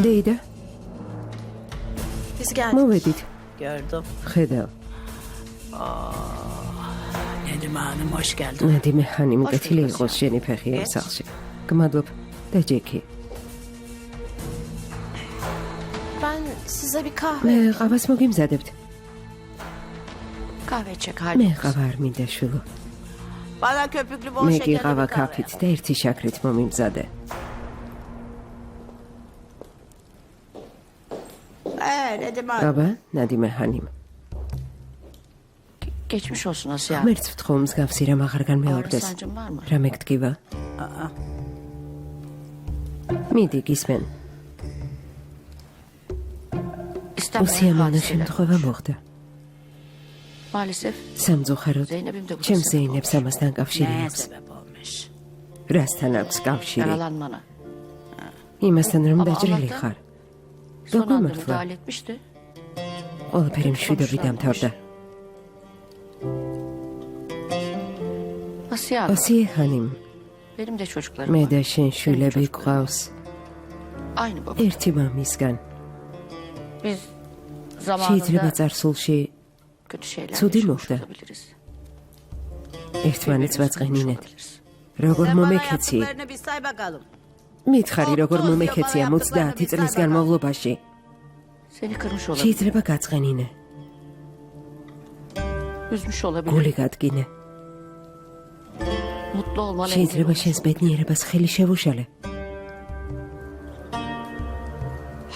Deyda. Biz geldik. Movedit. Gördüm. Xeda. Nedime Hanım hoş geldin. Nedime Hanım qətili იყოს შენი ფეხი ამ სახლში. Გმადლობ და ჯექი. Ben size bir kahve... მე ყავას მოგიმზადებთ. Kahve içecek მე halim. ყავა არ მინდა შვილო. Bana köpüklü bol მე şekerli გიყავა bir kahve. კაფით და ერთი შაქრით მომიმზადე. Nedime Hanım. აბა, ნადიმე Hanım. Geçmiş olsun Asya. ღმერთს ვთხოვ მსგავსი რამ აღარ Ağrı განმეორდეს. sancın var mı? რამე გტკივა? მიდი გისმენ. İstenmeyen უსიამოვნო hadiseler. შემთხვევა მოხდა. Maalesef სამწუხაროდ Zeynep'im de bu ჩემ sebep ზეინებს ამასთან კავშირი neye აქვს. sebep olmuş? რასთან აქვს კავშირი? Yaralanmana. იმასთან რომ Ama დაჭრილი Allah'tan ხარ. son Doktor anda Murtala. müdahale etmişti. ყველაფერი მშვიდობით დამთავრდა. Asya Hanım, ოსიე Hanım, benim de çocuklarım მე var. და შენ შვილები გვყავს Aynı baba. ერთი მამისგან. Biz შეიძლება zamanında წარსულში kötü şeyler Tsudi yaşamış moxda. olabiliriz. ერთმანეთს Birbirimizi ვაწყენინეთ. olabiliriz. როგორ Sen bana მომექეცი? yaptıklarını bir say bakalım. მითხარი როგორ 30 მომექეცია იობა 30 წლის yaptıklarını განმავლობაში? Seni kırmış olabilir. შეიძლება გაწყენინე, Üzmüş olabilir. გული გადგინე. Mutlu olman შეიძლება შენს ბედნიერებას ხელი შევუშალე.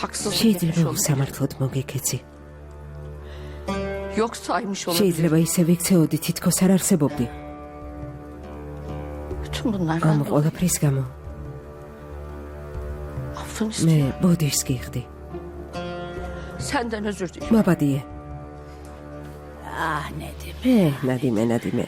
Haksızlık შეიძლება etmiş olabilir. უსამართლოდ მოგექეცი. Yok saymış olabilir. შეიძლება ისე ვიქცეოდი თითქოს არ არსებობდი. Bütün bunlardan ამ dolayı ყველაფრის გამო affını მე istiyorum. ბოდიშს გიხდი. Senden özür dilerim. მაბადიე. Ah Nedim. ნადიმე.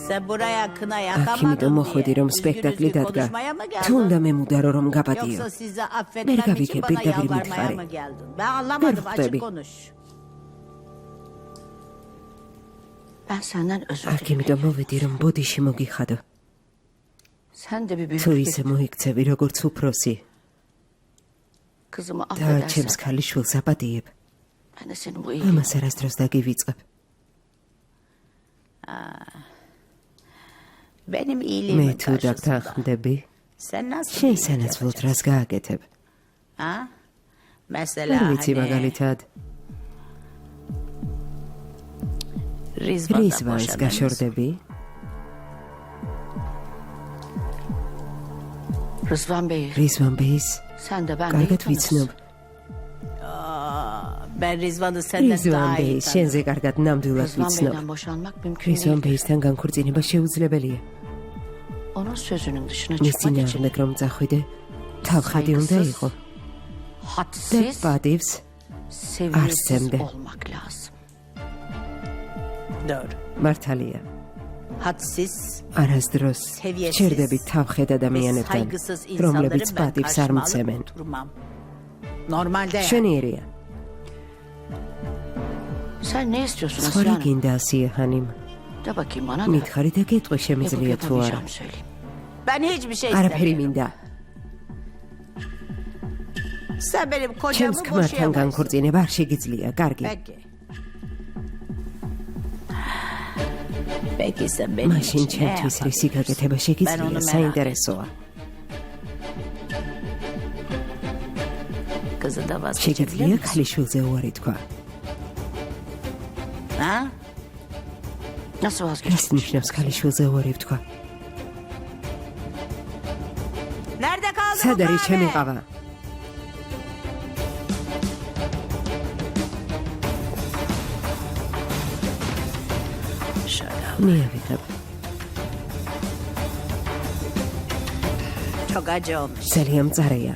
Sen buraya kına აქ yakamadın იმიტომ diye. მოხვედი რომ სპექტაკლი üzgün დადგა. konuşmaya mı თუ უნდა geldin? მემუდარო რომ გაბადიო. Yoksa sizi Merhaba, affetmem için bana bir de bir yalvarmaya mitfari. mı geldin? Ben anlamadım, Merhaba, açık bir. konuş. Ben senden özür აქ dilerim. იმიტომ მოვედი რომ ბოდიში მოგიხადო. Sen de bir თუ büyük ისე მოიქცევი როგორც უფროსი kızımı და affedersen ჩემს ქალიშვილს აპატიებ, ben de senin bu iyiliğini ამას არასდროს დაგივიწყებ. Benim მე iyiliğimin თუ karşısında. დაგთანხმდები, Sen nasıl შენ iyilik სანაცვლოდ yapacaksın? რას გააკეთებ? Ha? Mesela არ ვიცი hani მაგალითად, Rizvan'dan რიзвანს boşanmanız. გაშორდები? Rızvan Bey რიзвან ბეის sen de ben de iyi კარგად tanırsın. ვიცნობ. Ben Rizvan'ı senden რიзвან daha iyi ბეის tanırım. შენზე კარგად ნამდვილად Rızvan ვიცნობ. Bey'den boşanmak mümkün რიзвან değil. ბეისთან განქორწინება შეუძლებელია. Onun sözünün dışına მის çıkmak için წინააღმდეგ რომ წახვიდე, თავხადი უნდა saygısız, იყო და hadsiz, პატივს seviyesiz Arsem'de. olmak lazım. Doğru. მართალია. Hadsiz, არასდროს Seviyesiz ჩერდები თავხედ ve ადამიანებთან, saygısız რომლებიც insanların ben პატივს არ karşıma მცემენ. alıp oturmam. Normalde yani. შენიერია. Sen ne istiyorsun სხვა Asya რა Hanım? გინდა ასია Hanım? De bakayım bana da. მითხარი და გეტყვი Yapıp შემიძლია თუ არა. yapamayacağımı söyleyeyim. Ben hiçbir şey არაფერი istemiyorum. მინდა. Sen benim ჩემს kocamı ქმართან boşayamazsın. განქორწინება არ შეგიძლია, კარგი. Peki. Peki sen benim მაშინ için ne ჩემთვის yapar? რისი გაკეთება Ben onu შეგიძლია, merak საინტერესოა. Kızı da vazgeçebilir შეგიძლია misin? ქალიშვილზე უარი თქვა. Ha? Nasıl რას vazgeçeceksin? ნიშნავს ქალიშვილზე უარი ვთქვა? Nerede kaldı bu სად არის ჩემი kahve? ყავა? Şöyle. მიავიღებ. Çok acı olmuş. ძალიან მწარეა.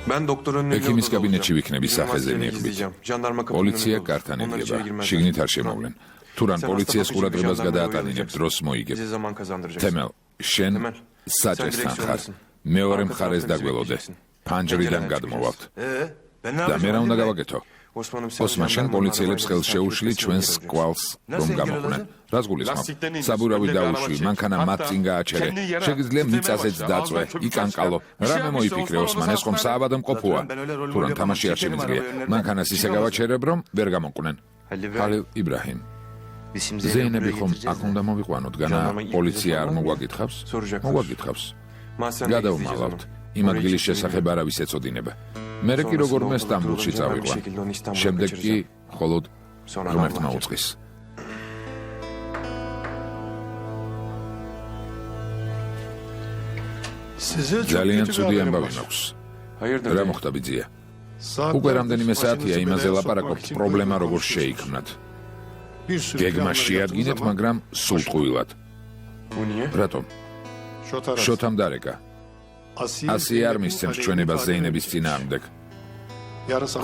Ben doktorun önüne Hekimiz odada kabinetçi olacağım. vikne bir Bizim safhazeni hastaneye yakbit. gizleyeceğim. Jandarma kapının პოლიცია önünde olur. კართან Onlar içeri ედგება. girmezler. შიგნით არ Turan, შემოვლენ. თურან sen პოლიციას hasta ყურადღებას bakıcı bir გადაატანინებ, jandarma დროს მოიგებ. Bize zaman kazandıracaksın. თემელ, შენ Temel, საჭესთან sen ხარ. direksiyondasın. მეორე Arka მხარეს tarafta bizi დაგველოდე. bekleyeceksin. ფანჯრიდან Pencereden გადმოვალთ. çıkacağız. Ben ne და მე yapacağım? რა უნდა Halil Bey? გავაკეთო? ოსმანშენ პოლიციელებს ხელს შეუშლი ჩვენს კვალს რომ გამოყვნენ. რას გულისხმობ? საბურავი დაუშვი, მანქანა მათ წინ გააჩერე. შეგიძლია მიწაზეც დაწვე, იკანკალო. რამე მოიფიქრე ოსმანეს, ხომ სააბადო მყოფოა. თურან თამაში არ შემიძლია. მანქანას ისე გავაჩერებ, რომ ვერ გამოყვნენ. ხალილ იბრაჰიმ. ზეინები ხომ აქ უნდა მოვიყვანოთ, განა პოლიცია არ მოგვაგითხავს? მოგვაგითხავს. გადავმალავთ. იმ ადგილის შესახებ არავის ეწოდინება. მერე კი როგორმე სტამბულში წავიყვან. შემდეგ კი მხოლოდ ღმერთმა უწყის. ძალიან ცუდი ამბავი მაქვს. რა მოხდა ბიძია? უკვე რამდენიმე საათია იმაზე ლაპარაკობთ, პრობლემა როგორ შეიქმნათ. გეგმა შეადგინეთ, მაგრამ სულტყუილად. რატომ? შოთამ დარეკა. ასი არ მისცემს ჩვენებას ზეინების წინააღმდეგ.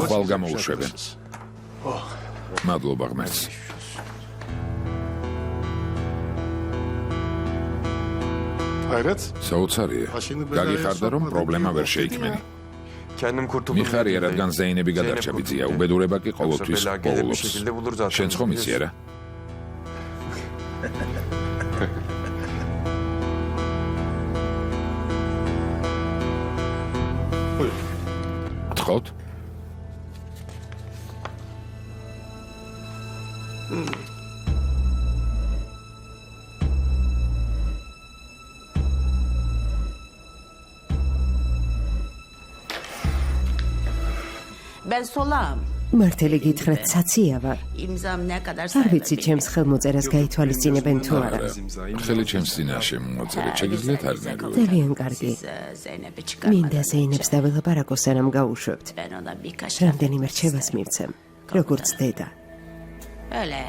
ხვალ გამოუშვებენ. მადლობა ღმერთს. საოცარია. გაგიხარდა, რომ პრობლემა ვერ შეიქმენი. მიხარია, რადგან ზეინები გადარჩა ბიძია, უბედურება კი ყოველთვის პოულობს. შენც ხომ იცი არა? თხოვთ? Ben solam. მართალი გითხრათ, საცია ვარ. İmzam ne kadar არ ვიცი, ჩემს ხელმოწერას გაითვალისწინებენ თუ არა. ხელი ჩემს წინაშე მოწერეთ, შეგიძლიათ არ ნერვიულობ. ძალიან კარგი. Zeynep'i მინდა çıkarmadım. ზეინებს დაველაპარაკო, სანამ გავუშვებთ. Ben ona birkaç რამდენიმე რჩევას მივცემ, როგორც დედა. öyle.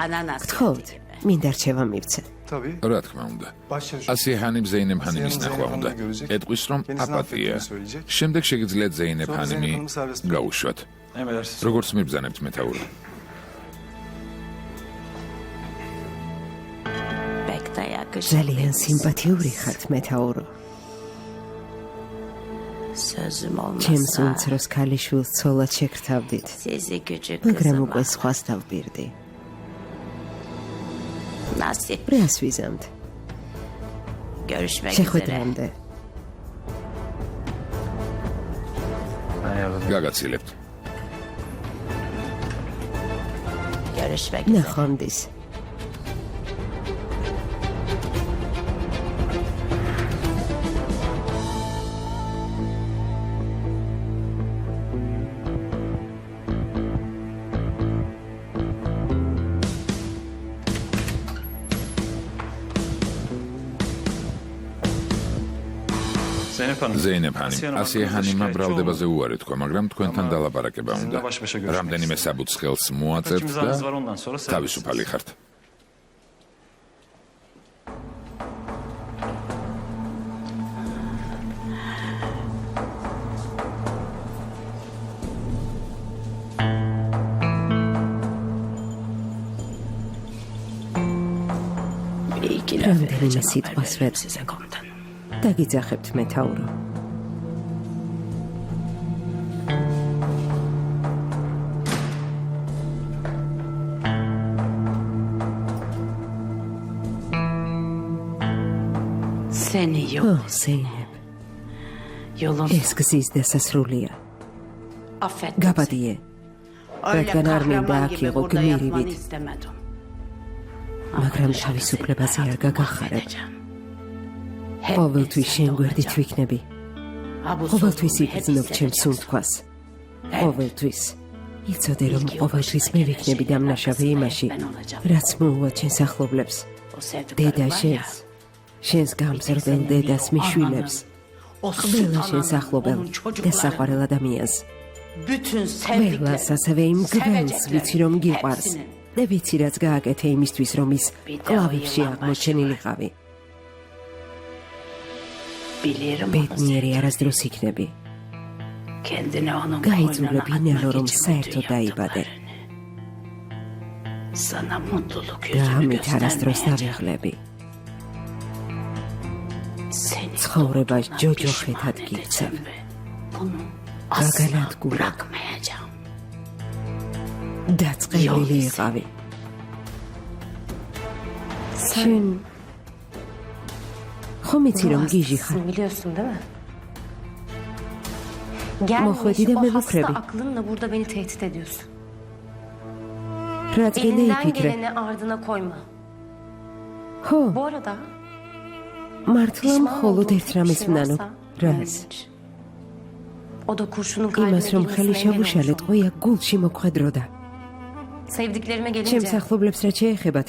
Ananas. გთხოვთ, მინდა რჩევა მივცე. რა თქმა უნდა. ასიჰანი ზეინებ ჰანიმის ნახვა უნდა. ეტყვის, რომ აპატია. შემდეგ შეგიძლიათ ზეინებ ჰანიმი გაუშვათ. როგორც მიბრძანებთ მეთაური. Pek de yakışıklı. ძალიან სიმპათიური ხართ, მეთაურო. Sözüm olmasa. ჩემს უმცროს ქალიშვილს ცოლად შეგრთავდით, Sizi küçük მაგრამ kızıma. უკვე სხვას დავპირდი. Nasip. რას ვიზამთ? Görüşmek üzere. შეხვედრამდე. გაგაცილებთ. Görüşmek üzere. ნახვამდის. ზეინებ ჰანიმ, ასიჰანიმმა ბრალდებაზე უარი თქვა, მაგრამ თქვენთან დალაპარაკება უნდა. რამდენიმე საბუთს ხელს მოაწერთ და თავისუფალი ხართ. რამდენიმე სიტყვას ვერ დაგიძახებთ, მეთაურო. Seni ო, yol. ზეინებ, Yolun. ეს გზის დასასრულია. Affet. გაბადიე. რადგან არ მინდა აქ იყო გმირივით, istemedim. მაგრამ თავისუფლებაზე არ გაგახარებ. ყოველთვის შენ გვერდით ვიქნები. ყოველთვის იგრძნობ ჩემს სუნთქვას. ყოველთვის. იცოდე, რომ ყოველთვის მე ვიქნები დამნაშავე იმაში, რაც მოუვა ჩვენს ახლობლებს. დედა შენს, შენს გამზრდელ დედას მიშვილებს. ყველა შენს ახლობელ და საყვარელ ადამიანს. ყველას ასევე იმ გველს, ვიცი რომ გიყვარს. და ვიცი რაც გააკეთე იმისთვის, რომ ის კლავებში აღმოჩენილიყავი. ბედნიერი არასდროს იქნები. გაიძულებ ინანო, რომ საერთოდ დაიბადე. და ამით არასდროს დავიღლები. ცხოვრებას ჯოჯოხეთად გიქცევ. გაგანადგურებ. დაწყევლილი იყავი. შენ ხომ იცი რომ გიჟი ხარ? Biliyorsun değil mi? Mokhvedi de Gelme mi o hasta bukrebi? aklınla burada beni tehdit ediyorsun. რაც გინდა Elinden იფიქრე. geleni ardına koyma. ხო, Bu arada მართლა pişman მხოლოდ olduğun ერთ bir რამეს şey ვნანობ. varsa რას? öğrenir. O da kurşunun kalbine იმას რომ ხელი girmesine engel შევუშალეთ, olsun. ყויה გულში მოხვედროდა. Sevdiklerime ჩემს gelince ახლობლებს რაც შეეხებათ,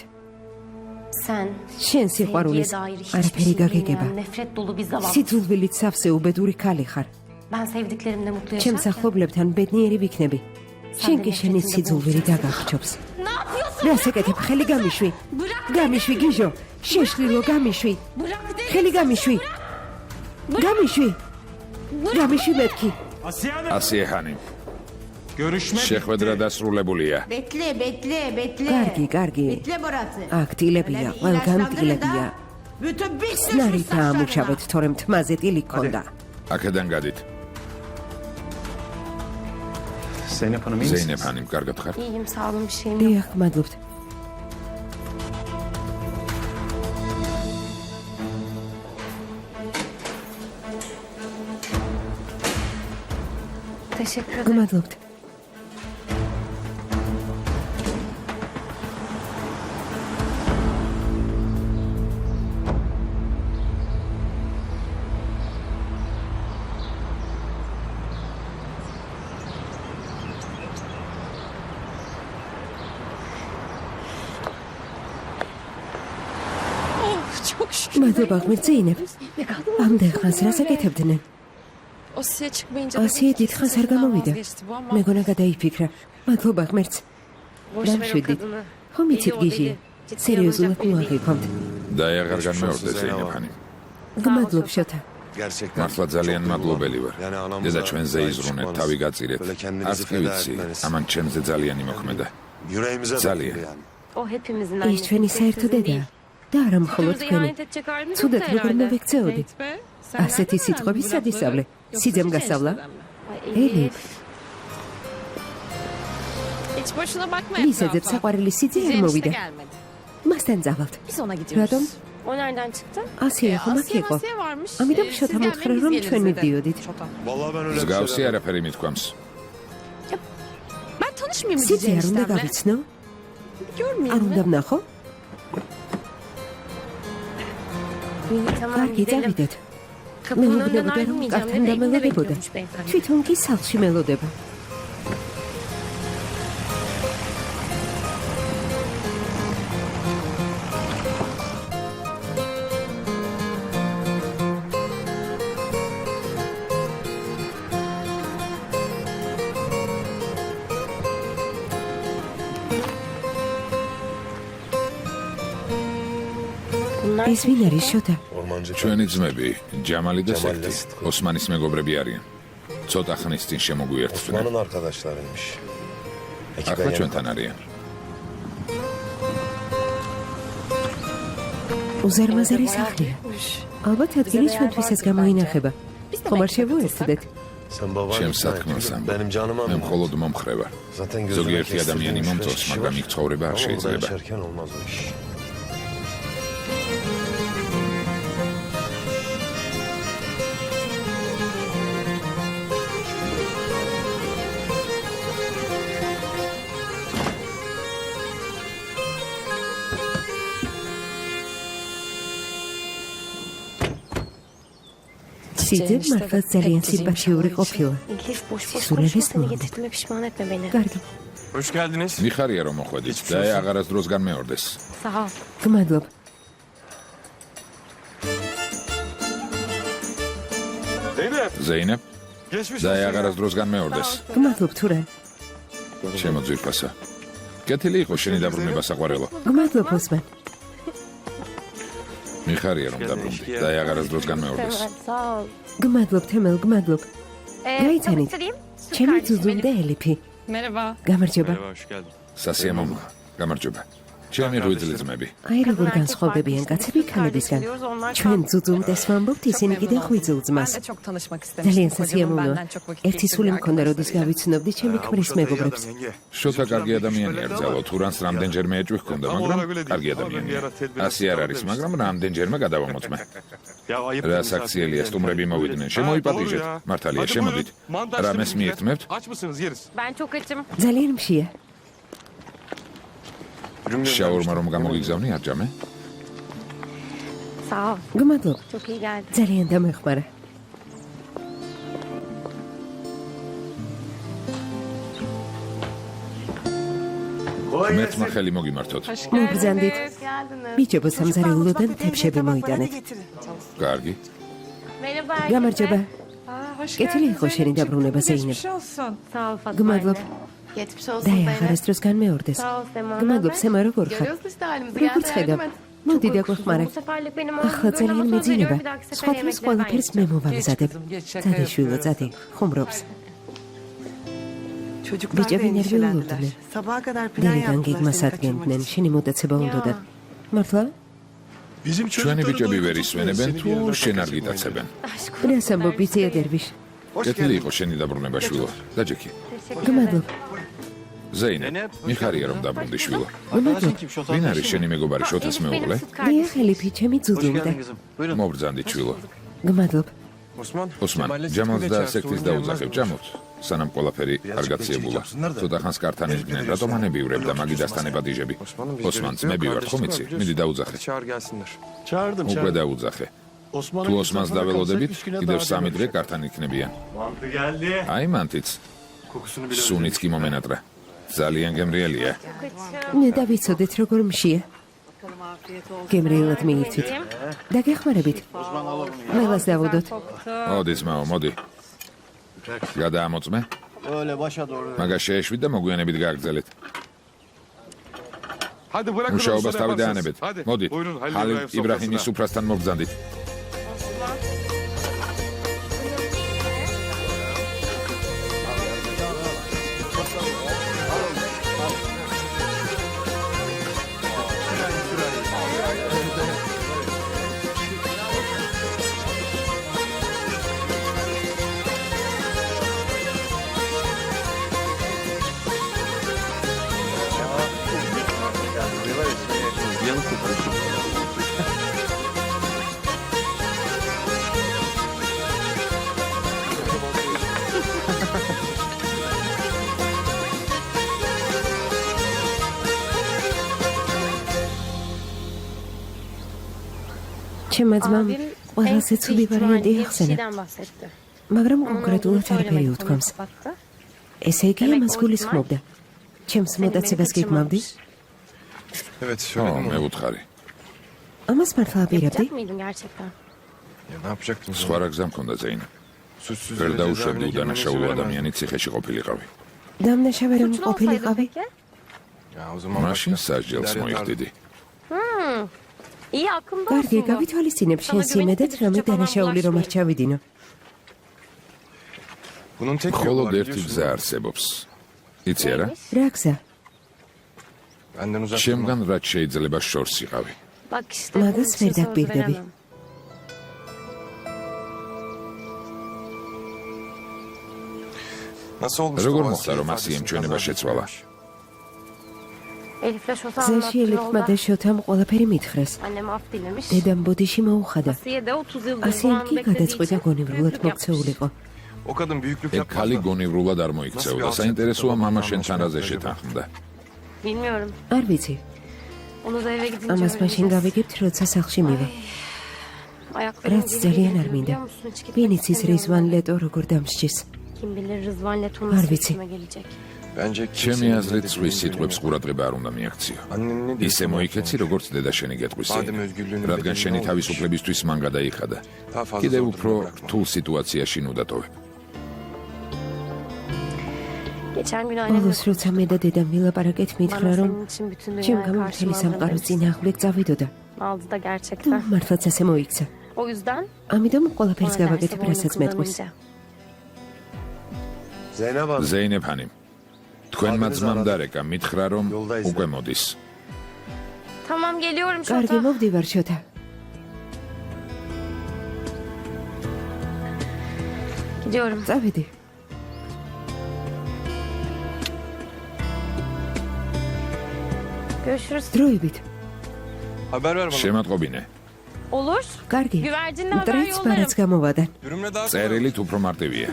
sen შენ sevgiye სიყვარულის dair hiçbir არაფერი şey გაგეგება. bilmeyen nefret dolu bir zavallı. სიძულვილით სავსე უბედური ქალი ხარ. Ben sevdiklerimle mutlu ჩემს yaşarken ახლობლებთან ბედნიერი ვიქნები. შენ კი შენი სიძულვილი დაგახჩობს. ne yapıyorsun? რას ეკეთებ, ხელი გამიშვი. Bırak გამიშვი გიჟო, შეშლილო გამიშვი. bırak dedim. ხელი გამიშვი. გამიშვი. გამიშვი მეთქი. ასიეხანი შეხვედრა დასრულებულია. Bekle. კარგი, კარგი. Bekle burası. აქ ტილებია, ყველგან ტილებია. Bütün bir ნარი დაამუშავეთ, თორემ თმაზე ტილი ქონდა. აქედან გადით. Zeynep Hanım iyi ზეინებ ჰანიმ, კარგად ხარ? İyiyim sağ olun bir şeyim yok. დიახ, მადლობთ. Teşekkür ederim. გმადლობთ. Çok şükür. მადლობა ღმერთზეინებ. Ne kadar ამდენ ხანს რას აკეთებდნენ? Asiye çıkmayınca da ასია დიდ ხანს არ გამოვიდა. vazgeçti bu ama მეგონა გადაიფიქრა. მადლობა ღმერთს. boş ver o დამშვიდით. kadını. ხომ იცით გიჟი? სერიოზულად მოაღიქავთ. დაეღარ განმეორდე ზეინებ ჰანიმ. გმადლობ შოთა. მართლა ძალიან მადლობელი ვარ. დედა ჩვენზე იზრუნეთ, თავი გაწირეთ. არც კი ვიცი, ამან ჩემზე ძალიან იმოქმედა. ძალიან. O hepimizin ის annesi. ჩვენი საერთო დედა და არა მხოლოდ Bize თქვენი. ihanet edecek halimiz Ცუდად yoktu როგორ herhalde. მოვექცეოდი. Evet be. Sen ასეთი nereden სიტყვები öğrendin სად lafları? ისავლე? Yoksa სიძემ sizin გასავლა? elinizden mi? Ay, Elif. Hiç boşuna bakma ვის ეძებს etrafa. საყვარელი სიძე არ Bize enişte მოვიდა. gelmedi. მასთან წავალთ. Biz ona gidiyoruz. რატომ? O nereden çıktı? ასია ხომ აქ Asiye იყო. Masiye varmış. ამიტომ Siz შოთა gelmeyin, მოთხრა biz რომ geliriz ჩვენ dedi. მივდიოდით. Şota. მსგავსი არაფერი მithქვამს. Ben tanışmayayım mı სიძე diyeceğim არ უნდა eniştemle? გავიცნო? Görmeyeyim არ mi? უნდა ვნახო? İyi tamam კარგი, gidelim. წავიდეთ. Kapının önünden მეუბნებოდა რომ ayrılmayacağım კართან dedi. Evinde დამელოდებოდა. bekliyormuş beyefendi. თვითონ კი სახლში მელოდება. Bunlar ეს ვინ არის შოთა? ჩვენი ძმები, ჯამალი და სექტი, ოსმანის მეგობრები არიან. ცოტა ხნის წინ შემოგვიერთდნენ. Osman'ın arkadaşlarıymış. ახლა ჩვენთან არიან. უზარმაზარი სახლია. ალბათ ადგილი ჩვენთვისაც გამოინახება. ხომ არ შევუერთდეთ? Sen baban ჩემს სათქმელს ამბობ. benim canıma მე mı? მხოლოდ მომხრე ვარ. Zaten gözüme ზოგიერთი kestirdiğim ადამიანი şöyle მომწონს, kişi მაგრამ var. იქ ცხოვრება არ Ama oradan შეიძლება. içerken olmaz o iş. სიძე მართლა ძალიან სიმპათიური ყოფილა. Elif boş boş Sisule konuşma resmi seni oldu. getirtme pişman etme beni. კარგი, Hoş geldiniz. მიხარია რომ მოხვედით და აღარას დროს განმეორდეს. Sağ ol. გმადლობ. ზეინებ და აღარას დროს განმეორდეს. გმადლობ თუ რა. შემოძვირფასა. კეთილი იყო შენი დაბრუნება საყვარელო. გმადლობ ოსმან. მიხარია რომ დაბრუნდი და აღარას დროს განმეორდეს. Sağ ol. გმადლობ თემელ, გმადლობ. გაიცანით. tanıştırayım. ჩემი ძუძუმ და ელიფი. Merhaba. გამარჯობა. Merhaba, hoş geldin. სასიამოვნო. გამარჯობა. ჩემი ღვიძლი ძმები. აი როგორ განსხვავდებიან კაცები ქალებისგან. ჩვენ ძუძუმდეს ვამბობთ, ისინი კიდე ღვიძლ ძმას. ძალიან სასიამოვნოა. ერთი სული მქონდა, როდის გავიცნობდი ჩემი ქმრის მეგობრებს. შოთა კარგი ადამიანია რძალო, თურანს რამდენჯერმე ეჭვი ჰქონდა, მაგრამ კარგი ადამიანია. ასე არ არის, მაგრამ რამდენჯერმე გადავამოწმე. რა საქციელია, სტუმრები მოვიდნენ, შემოიპატიჟეთ. მართალია, შემოდით. რამეს მიირთმევთ? Ben çok açım. ძალიან მშია. შაურმა რომ გამოგიგზავნი არჯამე? Sağ ol. გმადლობ. Çok iyi geldi. ძალიან დამეხმარა. მეთმა ხელი მოგიმართოთ. მოგბრძანდით. ბიჭებო სამზარეულოდან თებშები მოიტანეთ. კარგი. Merhaba. გამარჯობა. კეთილი იყო შენი დაბრუნება ზეინებ. Sağ ol Fatma. გმადლობ. Geçmiş olsun დაი Zeynep. ახარასდროს განმეორდეს. Sağ ol Sema. გმადლობ სემა როგორ ხარ? Görüyorsun işte halimizi. როგორ ხედავ? მოდი დაგვეხმარე. Bu seferlik benim ახლა ძალიან მეძინება. სხვა დროს ყველაფერს მე მოვამზადებ. წადი შვილო, წადი. ხუმრობს. Çocuklar Bice da beni endişelendiler. nerede Sabaha kadar plan დერიდან yaptılar გიგმა seni სადგენდნენ, kaçırmak için. შენი მოდაცება უნდოდათ. მართლა? ჩვენი ბიჭები ვერ ისვენებენ თუ შენ არ გიტაცებენ. რას ამბობ ბიძია დერვიშ? კეთილი იყო შენი დაბრუნება შვილო. დაჯექი. გმადლობ. ზეინებ, მიხარია რომ დაბრუნდი შვილო. გმადლობ. ვინ არის შენი მეგობარი შოთას მეუღლე? დიახელი ფიჩემი ძუძუმდა. მოვბრძანდი შვილო. გმადლობ. ოსმან, ჯამალს და სექტის დაუძახებ, ჯამოთ. სანამ ყველაფერი არ გაციებულა. ცოტა ხანს კართან იდგნენ, რატომ ანებივრებ და მაგიდასთან ებადიჟები? ოსმან, ძმები ვართ, ხომ იცი? მიდი დაუძახე. Çağırdım უკვე დაუძახე. თუ ოსმანს დაველოდებით, კიდევ 3 დღე კართან იქნებიან. Mantı geldi. აი მანთიც, Kokusunu bile სუნიც კი მომენატრა. ძალიან გემრიელია. მე დავიცოდეთ როგორ მშია. გემრიელად მიირთვით. დაგეხმარებით. ყველას დავუდოთ. მოდი ძმაო, მოდი. გადაამოწმე. öyle başa doğru. მაგას შეეშვით და მოგვიანებით გააგრძელეთ. Hadi bırakın. მუშაობას თავი დაანებეთ. მოდით. ხალილ იბრაჰიმის სუფრასთან მოგბრძანდით. ჩემმა ძმამ ყველაზე ცუდი ვარიანტი ახსენა, Şeyden bahsetti. მაგრამ კონკრეტულად არაფერი უთქვამს. ესე იგი ამას გულისხმობდა. ჩემს მოდაცებას გიგმავდი? Evet ო, söyledim მე onu. უთხარი. ამას მართლა აპირებდი? Yapacak mıydın gerçekten? Ya ne yapacaktın? სხვა რა გზა მქონდა ზეინა. Suçsuz ვერ yere დაუშვებდი cezaevine უდანაშაულო girmeni ადამიანი ციხეში ყოფილიყავი. დამნაშავე რომ Suçlu ყოფილიყავი? olsaydı peki? Ya o zaman მაშინ başka. სასჯელს İdare მოიხდიდი. İyi aklımda კარგი, olsun bu. გავითვალისწინებ შენ Sana სიმედეთ, güvenip რამე gidecek დანაშაული რომ არ bulaşmayın. ჩავიდინო. Bunun tek yolu მხოლოდ var ერთი biliyorsun. გზა არსებობს. იცი არა? რა გზა? Benden uzak durma. ჩემგან რაც შეიძლება შორს იყავი. Bak işte. Magaz bunun için söz Ferdak veremem. Nasıl olmuş? როგორ მოხდა რომ ასე ემჩვენება შეცვალა? Elif'le Şota გზაში anlattı ელიფმა yolda. და შოთამ ყველაფერი მითხრეს. Annem af dilemiş. დედამ ბოდიში მოუხადა. Asiye de 30 yıldır bu ასიან anı კი beklediği გადაწყვიტა için გონივრულად büyüklük yapmış. მოქცეულიყო. O kadın büyüklük ეგ yapmaz ხალი da. გონივრულად არ მოიქცეოდა. საინტერესოა მამა შენთან რაზე შეთანხმდა. Bilmiyorum. არ ვიცი. Onu da eve gidince ამას მაშინ öğreneceğiz. გავიგებთ, როცა სახლში მივე. Ayaklarım რაც geri ძალიან geliyor, არ მინდა. biliyor musun? Hiç gitmek ვინ იცის istemiyorum. რიზვან ლეტო როგორ დამსჯის. Kim bilir Rızvan Leto Var nasıl bizi. üstüme gelecek. Bence ჩემი აზრით წვის სიტყვებს ყურადღება არ უნდა მიაქციო. Annen ne ისე მოიქეცი როგორც დედა შენი გეტყვისი. Badem özgürlüğünü რადგან bedelini შენი almış. თავისუფლებისთვის მან გადაიხადა. Daha fazla კიდევ zor უფრო durumda bırakma. რთულ სიტუაციაში ნუ დატოვებ. Geçen gün annem ბოლოს როცა მე და დედამ ვილაპარაკეთ, მითხრა bana რომ senin için bütün ჩემ dünyayı გამო მთელი karşıma სამყარო alırım წინააღმდეგ წავიდოდა. aldı da და gerçekten. მართლაც ასე მოიქცა. O yüzden ამიტომ ყველაფერს bana გავაკეთე, derse რასაც boynuzumdan მეტყვის. önce. Zeynep Hanım. ზეინებ ჰანი. თქვენმა ძმამ დარეკა, მითხრა რომ უკვე მოდის. Tamam geliyorum კარგი, Şota. მოვდივარ შოთა. Gidiyorum. წავედი. Görüşürüz. დროებით. Haber ver bana. შემატყობინე. Olur. კარგი. Güvercinle haber მტრიც yollarım. ბარაც გამოვადან. Dürümle daha kolay. წერილით უფრო მარტივია.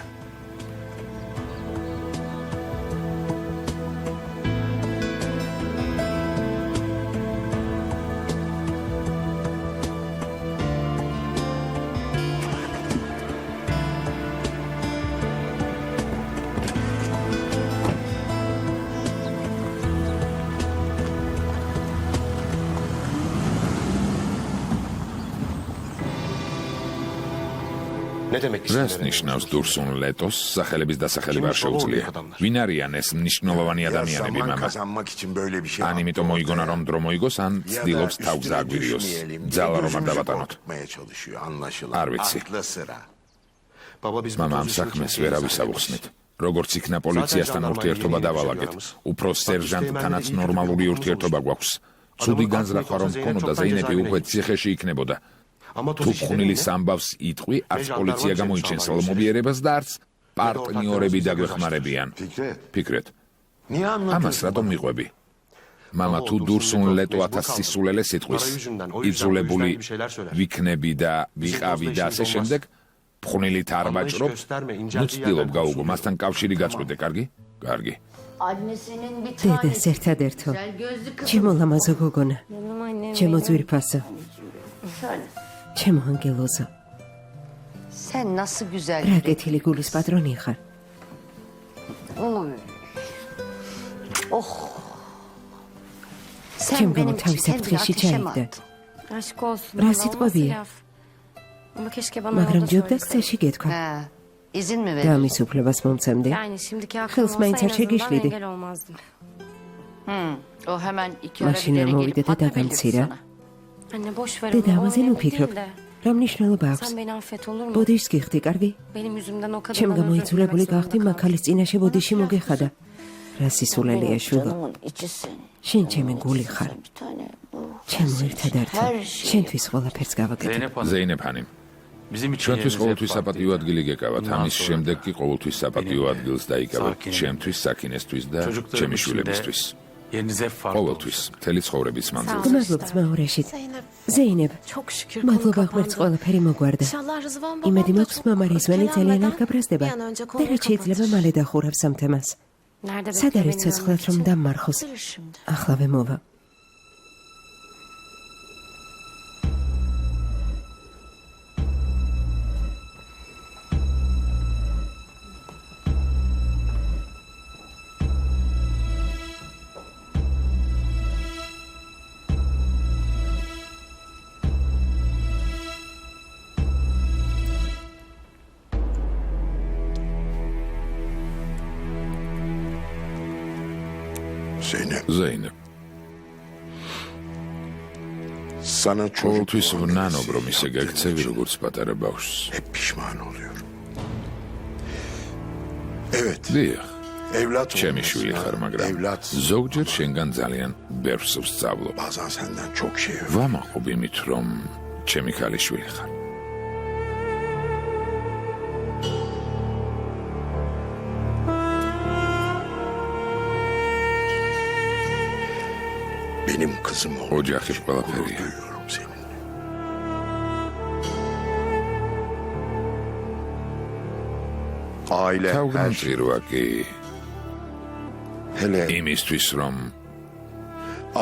Ne demek რას ნიშნავს დურსუნ ლეტოს სახელების დასახელება არ შეუძლია? ვინ არიან ეს მნიშვნელოვანი ადამიანები, Zaman მამა? kazanmak için böyle bir şey ან იმიტომ მოიგონა რომ დრო მოიგოს, ან ცდილობს თავზე აგვირიოს. ძალა რომ არ დავატანოთ. Tutmaya çalışıyor anlaşılan. არ ვიცი. Aklı sıra. Baba biz bu მამა ამ pozisyon საქმეს için ვერავის iyi ავუხსნით. როგორც იქნა პოლიციასთან ურთიერთობა დავალაგეთ. უფრო სერჟანტთანაც ნორმალური ურთიერთობა გვაქვს. ცუდი განზრახვა რომ გქონოდა, ზეინები უკვე ციხეში იქნებოდა. Ama თუ ხვნილის ამბავს იტყვი, არც პოლიცია გამოიჩენს ლომობიერებას და არც პარტნიორები დაგვეხმარებიან. ფიქრეთ, Niye ამას anlatıyorsun? რატომ მიყვები? მამა თუ დურსუნ ლეტო 1000 სისულელე სიტყვის, იძულებული ვიქნები და ვიყავი და ასე შემდეგ, ხვნილით არ ვაჭრობ, ნუ ცდილობ გაუგო, მასთან კავშირი გაწყვეტე, კარგი? კარგი. Annesinin bir დედას ერთადერთო. güzel gözlü kızı. ჩემო ლამაზო გოგონა. Canım annem ჩემო benim. ძვირფასო. Söyle. ჩემო ანგელოზო. Sen nasıl güzel რა კეთილი გულის პატრონი ხარ. Oy. Oh. Sen Kim benim gama tabii için kendi saptı, ateşe mi şişerdi. attın? Aşk olsun. Rasit Allah, o nasıl babi. laf? Ama keşke bana მაგრამ orada ჯობდა söyleseydin. ხეში გეთქვა. He. İzin mi და verdin? ამის უფლებას მომცემდი. Yani şimdiki aklım Kız olsa en main tercih azından geçliydi. engel olmazdım. O hemen iki ara Maşina bir movide gelip de atabilir dagamtsira. sana. Anne boş ver დედა onu, o ამაზე önemli ნუფიქრობ. değil de. რა მნიშვნელობა აქვს? Sen beni affet olur mu? ბოდიშს გიხდი, კარგი? Benim yüzümden o ჩემ kadından özür გამოიწულებული dilemek გახდი zorunda მაქალის წინაშე ბოდიში მოგეხადა. რა სისულელეა შვილო. Canımın içisin. შენ ჩემი გული ხარ. Bir tane bu. ჩემო ერთადერთო. Her şey. შენთვის ყველაფერს გავაკეთებ. ზეინეფანი. ჩვენთვის ყოველთვის საპატიო ადგილი გეკავათ. ამის შემდეგ კი ყოველთვის საპატიო ადგილს დაიკავებთ ჩემთვის, საკინესთვის და ჩემი შვილებისთვის. ყოველთვის, მთელი ცხოვრების მანძილზე. გმადლობ ძმაურეშით. ზეინებ, Çok şükür მადლობა konu ღმერთს kapandı. ყველაფერი მოგვარდა. İnşallah Rızvan იმედი babam da მაქვს çok მამა რიзвანი ძალიან არ kelameden გაბრაზდება bir an önce და konuyu რაც შეიძლება kapatır. მალე დახურავს ამ თემას. Nerede სად bekliyor არის beni ცოცხლად görmek რომ için? დამარხოს? Bilir şimdi. ახლავე მოვა. Zeynep, ზეინებ, sana çocuk ყოველთვის doğan ვნანობ რომ birisi ისე yaptığın გაქცევი için როგორც პატარა ბავშვს. hep pişman oluyorum. Evet, დიახ, evlat ჩემი olmasına, შვილი ხარ, მაგრამ evlat ზოგჯერ შენგან ძალიან ბევრს ვსწავლობ. bazen senden çok şey öğreniyorum. ვამაყობ იმით, რომ ჩემი ქალიშვილი ხარ. Benim kızım oldu. ოჯახი ყველაფერია. Duyuyorum seninle. Aile her şey. თავგანწირვა კი Hele იმისთვის, რომ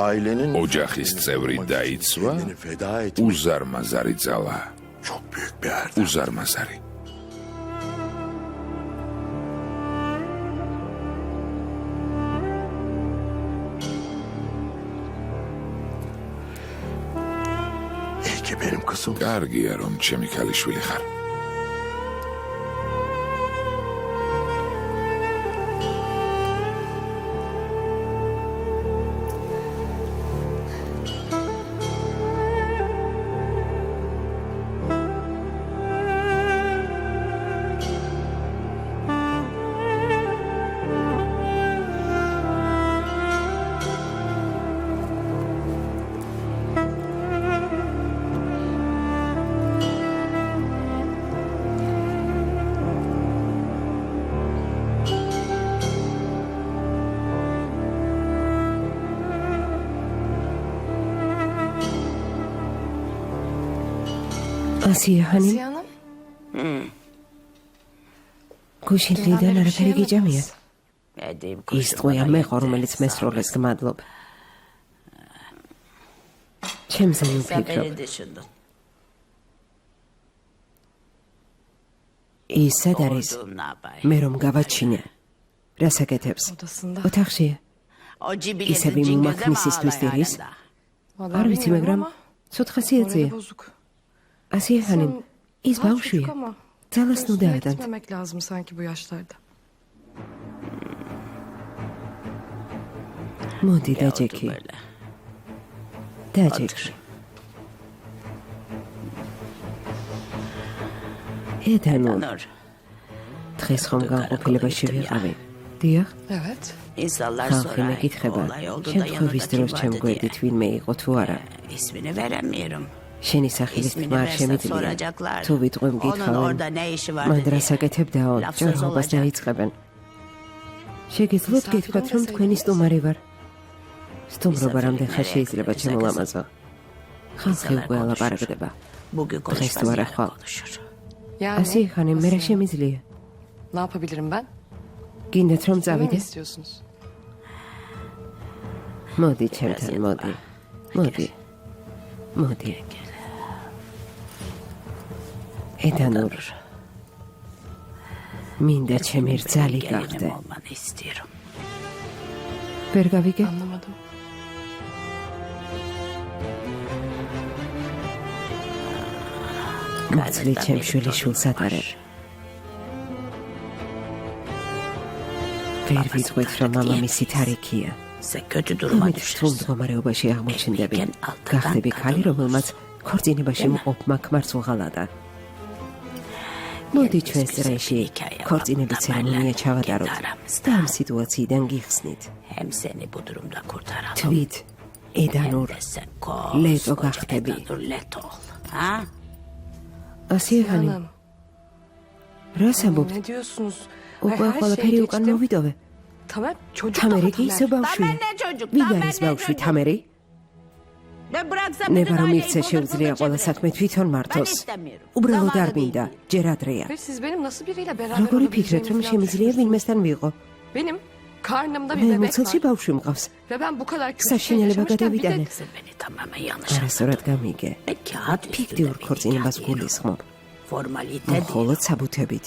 ailenin ოჯახის წევრი დაიცვა, kendini feda etmek უზარმაზარი ძალა, çok büyük bir erdem. უზარმაზარი. İyi ki benim kızım. კარგია, რომ ჩემი ქალიშვილი ხარ. Asiye Hanım, Asiye Hanım. გუშინ დღიდან არაფერი გიჭამიათ. Edeyim ის ტყვია მე ხო, რომელიც მესროლეს გმადლობ. ჩემზე Sen ვიფიქრობ. beni düşündün. ის სად არის? Oğlum ne yapayım? მე რომ გავაჩინე. რას აკეთებს? Odasında. ოთახშია. O İse cibileti bir cingöze mi makinisist ağlay deriz. halinde? Vallahi არ ვიცი, bilmiyorum მაგრამ ama ცოტ morali ხასიათზეა. bozuk. Asiye Hanım, ის Daha ბავშვია. çocuk ama ძალას ნუ üstüne დაადანთ. gitmemek lazım sanki bu yaşlarda. მოდი Otur დაჯექი. böyle. დაჯექი. ედანურ, Nur. დღეს ხომ განყოფილებაში ვიყავი. დიახ, Evet. İnsanlar ხალხი sorar. მეკითხება, Olay oldu da შემთხვევის yanında დროს kim ჩემ vardı გვერდით diye. ვინმე იყო თუ არა. İsmini veremiyorum. შენი სახელის İsmini თქმა არ versem შემიძლია. soracaklar. თუ ვიტყვი Onun მკითხავენ, orada ne işi var მან diye. რას აკეთებდაო, Laf söz ჭორობას olacak. დაიწყებენ. შეგიძლიათ Misafir გითხრათ, რომ უნდა თქვენი სტუმარი ვარ. სტუმრობა Misafir რამდენ ხანში nereye შეიძლება gider, შემოლამაზო? ხალხი İnsanlar უკვე konuşur. ლაპარაკდება. Bugün Დღეს თუ konuşmaz არა yarın ხვალ. konuşur. Yani Asiye Hanım, მე რა nasıl? შემიძლია? Ne yapabilirim ben? გინდათ რომ Ne mi წავიდე? istiyorsunuz? მოდი ჩემთან, მოდი. მოდი. მოდი. ედანურ, მინდა ჩემი რძალი გახდე. Gelinim olmanı istiyorum. ვერ გავიგე? Anlamadım. მოცლი ჩემ შვილიშვილს ატარებ. ვერ ვიტყვით, რომ მამამისით არ იქია. Sen kötü duruma ამით რთულ düşersin. მდგომარეობაში აღმოჩნდები. გახდები ქალი, რომელმაც ქორწინებაში მყოფმა ქმარს უღალატა. მოდი ჩვენს წრეში ქორწინების ცერემონია ჩავატაროთ და ამ სიტუაციიდან გიხსნით. Hem seni bu durumda kurtaralım. თვით, ედანურ, Hem de sen leto koskoca gahdebi. Edanur leto ol. Ha? Asiye Hanım, Hanım. რას ამბობთ? Ne diyorsunuz? უკვე Ay, her ყველაფერი şeyi უკან geçtim. მოვიდოვე. Tamam çocuk თამერი daha კი ისე Tamer. ბავშვია. Tamer ne çocuk? ვინ Tamer არის ne ბავშვი çocuk? თამერი? Ne bıraksa ნება bütün რომ aileyi იქცე kodur შეუძლია kodur ყველა çevirir. საქმე თვითონ Ben მართოს. istemiyorum. უბრალოდ Zamanı არ მინდა, değil. ჯერ ადრეა. Ve siz benim nasıl biriyle beraber როგორი ფიქრეთ, რომ olabileceğimi შემიძლია falan ვინმესთან ვიყო? Benim karnımda bir მე bebek მუცელში var. ბავშვი მყავს. Ve ben bu kadar kötü Sashiniyle yaşamışken bir de bagadevitane. Sen beni tamamen yanlış არასწორად გამიგე. Ne kağıt ფიქტიურ üstünde bir ქორწინებას hikaye. გულისხმობ. Formalite değil. მხოლოდ საბუთებით.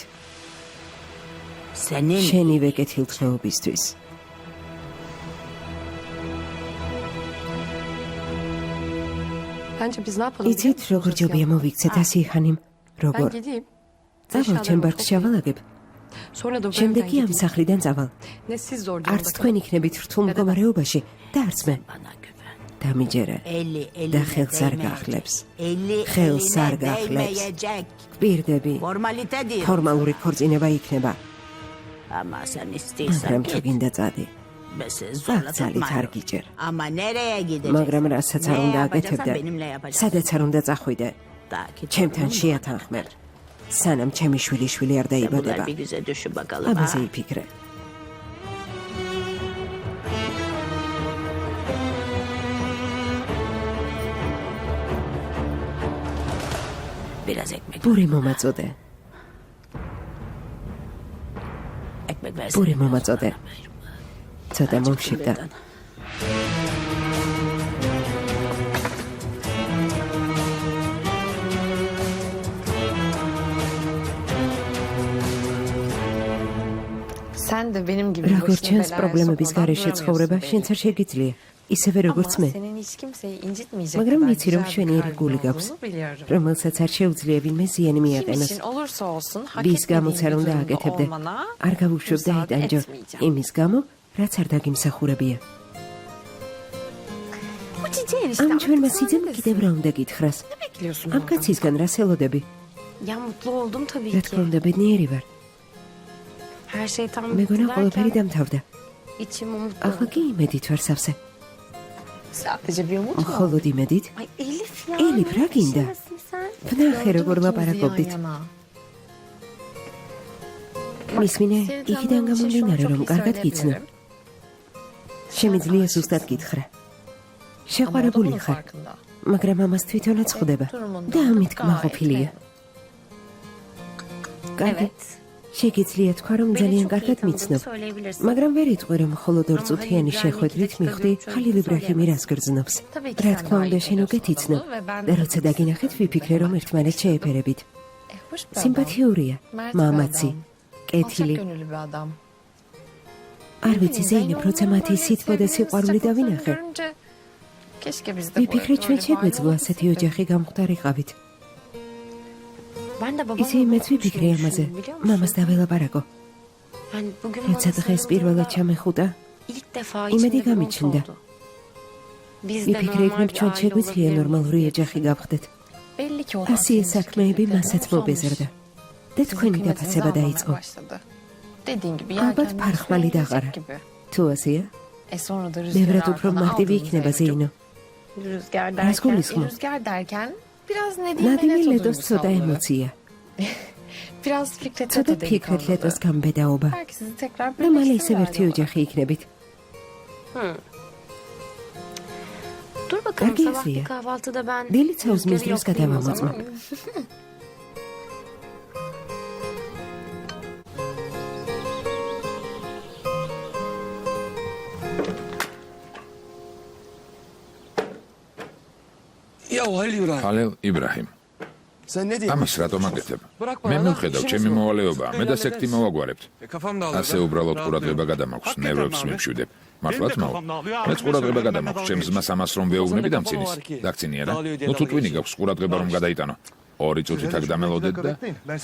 Senin შენივე კეთილდღეობისთვის. Bence biz ne yapalım? biliyor იცით, musunuz როგორ Asiye ჯობია Hanım? მოვიქცეთ Asiye Hanım? Ben როგორ? gideyim. წავალ Eşyalarımı ჩემ ბარდს toplayayım. ჩავალაგებ. Sonra da bu შემდეგ evden კი ამ gideyim. სახლიდან წავალ. Ne siz zor არც durumda თქვენ იქნებით რთულ მდგომარეობაში და არც მე. bana güven. დამიჯერე. Eli და eline ხელს არ değmeyecek. გახლებს. Eli ხელს არ eline გახლებს. değmeyecek. გვირდები. Formalite değil. ფორმალური ქორწინება იქნება. Ama sen istiyorsan მაგრამ თუ git. გინდა წადი. Besi zorla ბაღცალით არ tutma. გიჭერ. Ama nereye gideceksin? მაგრამ რასაც არ Ne უნდა yapacaksan აკეთებდე. benimle yapacaksın. სადაც არ უნდა წახვიდე. Takip ჩემთან olun mu? შეათანხმებ. სანამ ჩემი შვილი არ Sen დაიბადება. bunları bir güzel düşün bakalım. ამაზე ha? იფიქრე. Biraz ekmek. პური მომაწოდე. Ekmek versene. პური biraz მომაწოდე. bana. ცოტა Acıktım მომშიფდა. birden. Sen de benim gibi როგორ başını ჩანს belaya პრობლემების sokmadan garaშე ცხოვრება duramıyorsun შენც არ შეგიძლია. ისევე როგორც Ama მე. senin hiç kimseyi incitmeyecek მაგრამ kadar ვიცი რომ güzel bir შვენიერი kalbin გული გაქვს, olduğunu biliyorum. რომელსაც არ შეუძლია ვინმე ზიანი Kim მიაყენოს. için olursa olsun hak ვის etmediğin გამოც არ bir უნდა durumda აკეთებდე. olmana არ გავუშვებდე müsaade იტანჯო etmeyeceğim. იმის გამო, რაც არ დაგიმსახურებია. Bu çiçeğin işte ამ ჩვენმა artık სიძემ sahnedesin. კიდევ რა უნდა გითხრას? Ne bekliyorsun ამ ondan? კაცისგან რა სელოდები? Ya mutlu oldum tabii რა ki. თქმა უნდა ბედნიერი ვარ. Her şey tam მეგონა bitti ყველაფერი derken დამთავრდა. içim umutlu ახლა oldu. კი იმედით ვარ სავსე. Sadece bir umut mu? მხოლოდ იმედით? Ay Elif ya. Elif, ne რა გინდა? düşünüyorsun sen? ვნახე Gördüm როგორ ikimizi ლაპარაკობდით. yan yana. მისმინე Seni იქიდან tanıdığım için şu an გამომდინარე çok რომ iyi კარგად გიცნო. söyleyebilirim. შემიძლია ზუსტად გითხრა. შეყვარებული Ama o da bunun ხარ. farkında. მაგრამ ამას თვითონაც ხვდება და ამით კმაყოფილია. კარგი. შეგიძლია თქვა, რომ ძალიან კარგად მიცნობ, მაგრამ ვერ იტყვი, რომ მხოლოდ 2 წუთიანი შეხვედრით მიხვდი ხალილ იბრაჰიმი რას გრძნობს. რა თქმა უნდა, შენ უკეთ იცნობ და როცა დაგინახეთ, ვიფიქრე, რომ ერთმანეთს შეეფერებით. სიმპათიურია, მამაცი, კეთილი. არ ვიცი, ზეინებ, როცა მათი სითბო და სიყვარული დავინახე. ვიფიქრე, ჩვენ შეგვეძლო ასეთი ოჯახი გამختარიყავით. ისე მეც ვიფიქრე ამაზე, მამას დაველაპარაკო. როცა დღეს პირველად ჩამეხუტა, იმედი გამიჩნდა. ვიფიქრე, იქნებ ჩვენ შეგვიძლია ნორმალური ოჯახი გავხდეთ. ასიე საქმეები მასაც მობეზრდა და თქვენი დაფასება დაიწყო. ალბათ ფარხმალი დაღარა. თუ ასეა, ბევრად უფრო მარტივი იქნება ზეინო. რას გულისხმობ? ნადიმი ლედოს ცოტა ემოცია. ცოტა ფიქრეთ ლედოს გამბედაობა. და მალე ისევ ერთი ოჯახი იქნებით. Dur bakalım sabahki kahvaltıda ben დილით საუზმის დროს გადავამოწმებ. ხალილ იბრაჰიმ. ამას რატომ აკეთებ? მე მივხედავ, ჩემი მოვალეობა, მე და სექტი მოვაგვარებთ. ასე უბრალოდ ყურადღება გადამაქვს, ნერვებს მივშვიდებ. მართლაც მაო. მეც ყურადღება გადამაქვს, ჩემს ძმას ამას რომ ვეუბნები დამცინის. დაგცინია რა. ნუ თუ ტვინი გაქვს ყურადღება რომ გადაიტანო. 2 წუთით აქ დამელოდეთ და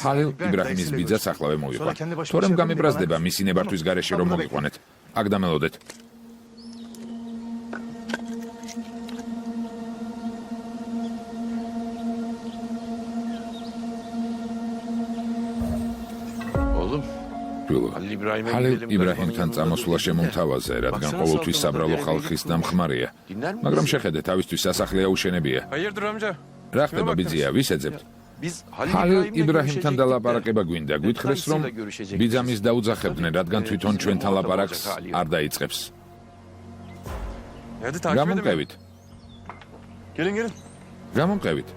ხალილ იბრაჰიმის ბიძა სახლავე მოვიყვან. თორემ გამიბრაზდება მისი ნებართვის გარეშე რომ მოგიყვანეთ. აქ დამელოდეთ. ხალილ იბრაჰიმთან წამოსვლა შემომთავაზე, რადგან ყოველთვის საბრალო ხალხის დამხმარია. მაგრამ შეხედე, თავისთვის სასახლე აუშენებია. რა ხდება ბიძია, ვის ეძებთ? ხალილ იბრაჰიმთან დალაპარაკება გვინდა, გვითხრეს რომ ბიძამის დაუძახებდნენ, რადგან თვითონ ჩვენთან ლაპარაკს არ დაიწყებს. გამომყევით. გამომყევით.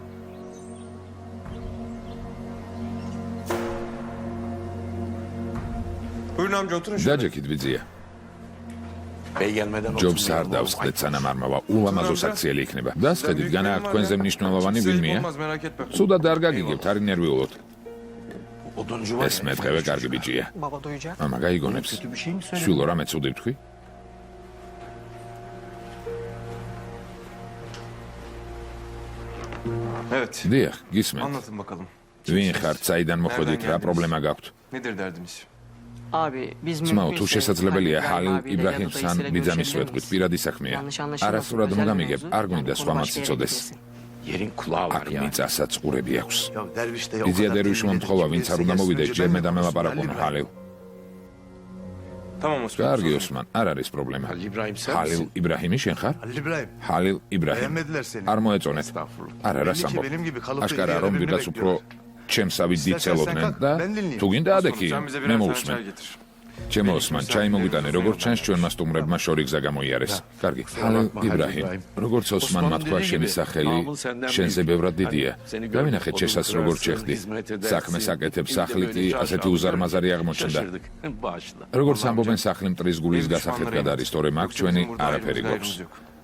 დაჯექით ბიძია. ჯობს არ დავსხდეთ სანამ არ მავა, ულამაზოს აქციელი იქნება. დასხედით, განა აქ თქვენზე მნიშვნელოვანი ვინმეა? სუდად არ გაგიგებთ, არ ინერვიულოთ. ეს მეტყევე კარგი ბიჭია. მამა გაიგონებს. შვილო, რამე ცუდი ვთქვი? დიახ, გისმენთ. ვინ ხართ, საიდან მოხვედით, რა პრობლემა გაქვთ? ძმაო, თუ შესაძლებელია ხალილ იბრაჰიმთან ბიძამის ვეთქვით, პირადი საქმეა. არასწორად მოგამიგებ, არ გვინდა სხვამაც იცოდეს. აქ მიწასაც ყურები აქვს. ბიძია დერვიშმა მთხოვა, ვინც არ უნდა მოვიდეს, ჯერ მე დამელაპარაკონ ხალილ. კარგი ოსმან, არ არის პრობლემა. ხალილ იბრაჰიმი შენ ხარ? ხალილ იბრაჰიმ. არ მოეწონეთ. არა, რას ამბობ? აშკარა რომ ვიღაც უფრო ჩემსავი დიცელოდნენ და თუ გინდა ადექი, მე მოусმენ. ჩემო ოსმან, ჩაი მოგვიტანე, როგორც ჩანს ჩვენმა სტუმრებმა შორი გზა გამოიარეს. კარგი, ხალილ იბრაჰიმ, როგორც ოსმანმა თქვა, შენი სახელი შენზე ბევრად დიდია. გავინახეთ შესას როგორც შეხვდი. საქმეს აკეთებს, სახლი კი ასეთი უზარმაზარი აღმოჩნდა. როგორც ამბობენ, სახლი მტრის გულის გასახეთ გადაარის, თორემ აქ ჩვენი არაფერი გვაქვს.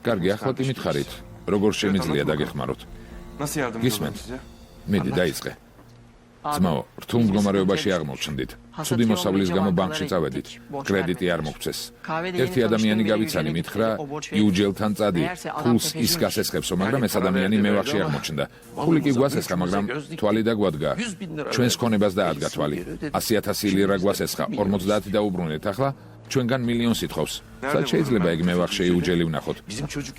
კარგი, ახლა კი მითხარით, როგორც შემიძლია დაგეხმაროთ. გისმენთ? მიდი, დაიწყე. ძმაო, რთულ მდგომარეობაში აღმოჩნდით. ცუდი მოსავლის გამო ბანკში წავედით. კრედიტი არ მოგწეს. ერთი ადამიანი გავიცანი, მითხრა, იუჯელთან წადი, ფულს ის გასესხებსო, მაგრამ ეს ადამიანი მევახში აღმოჩნდა. ფული კი გვასესხა, მაგრამ თვალი დაგვადგა. ჩვენს ქონებას დაადგა თვალი. 100,000 ლირა გვასესხა, 50 დაუბრუნეთ. ახლა ჩვენგან მილიონს ითხოვს. სად შეიძლება ეგ მევახში იუჯელი ვნახოთ?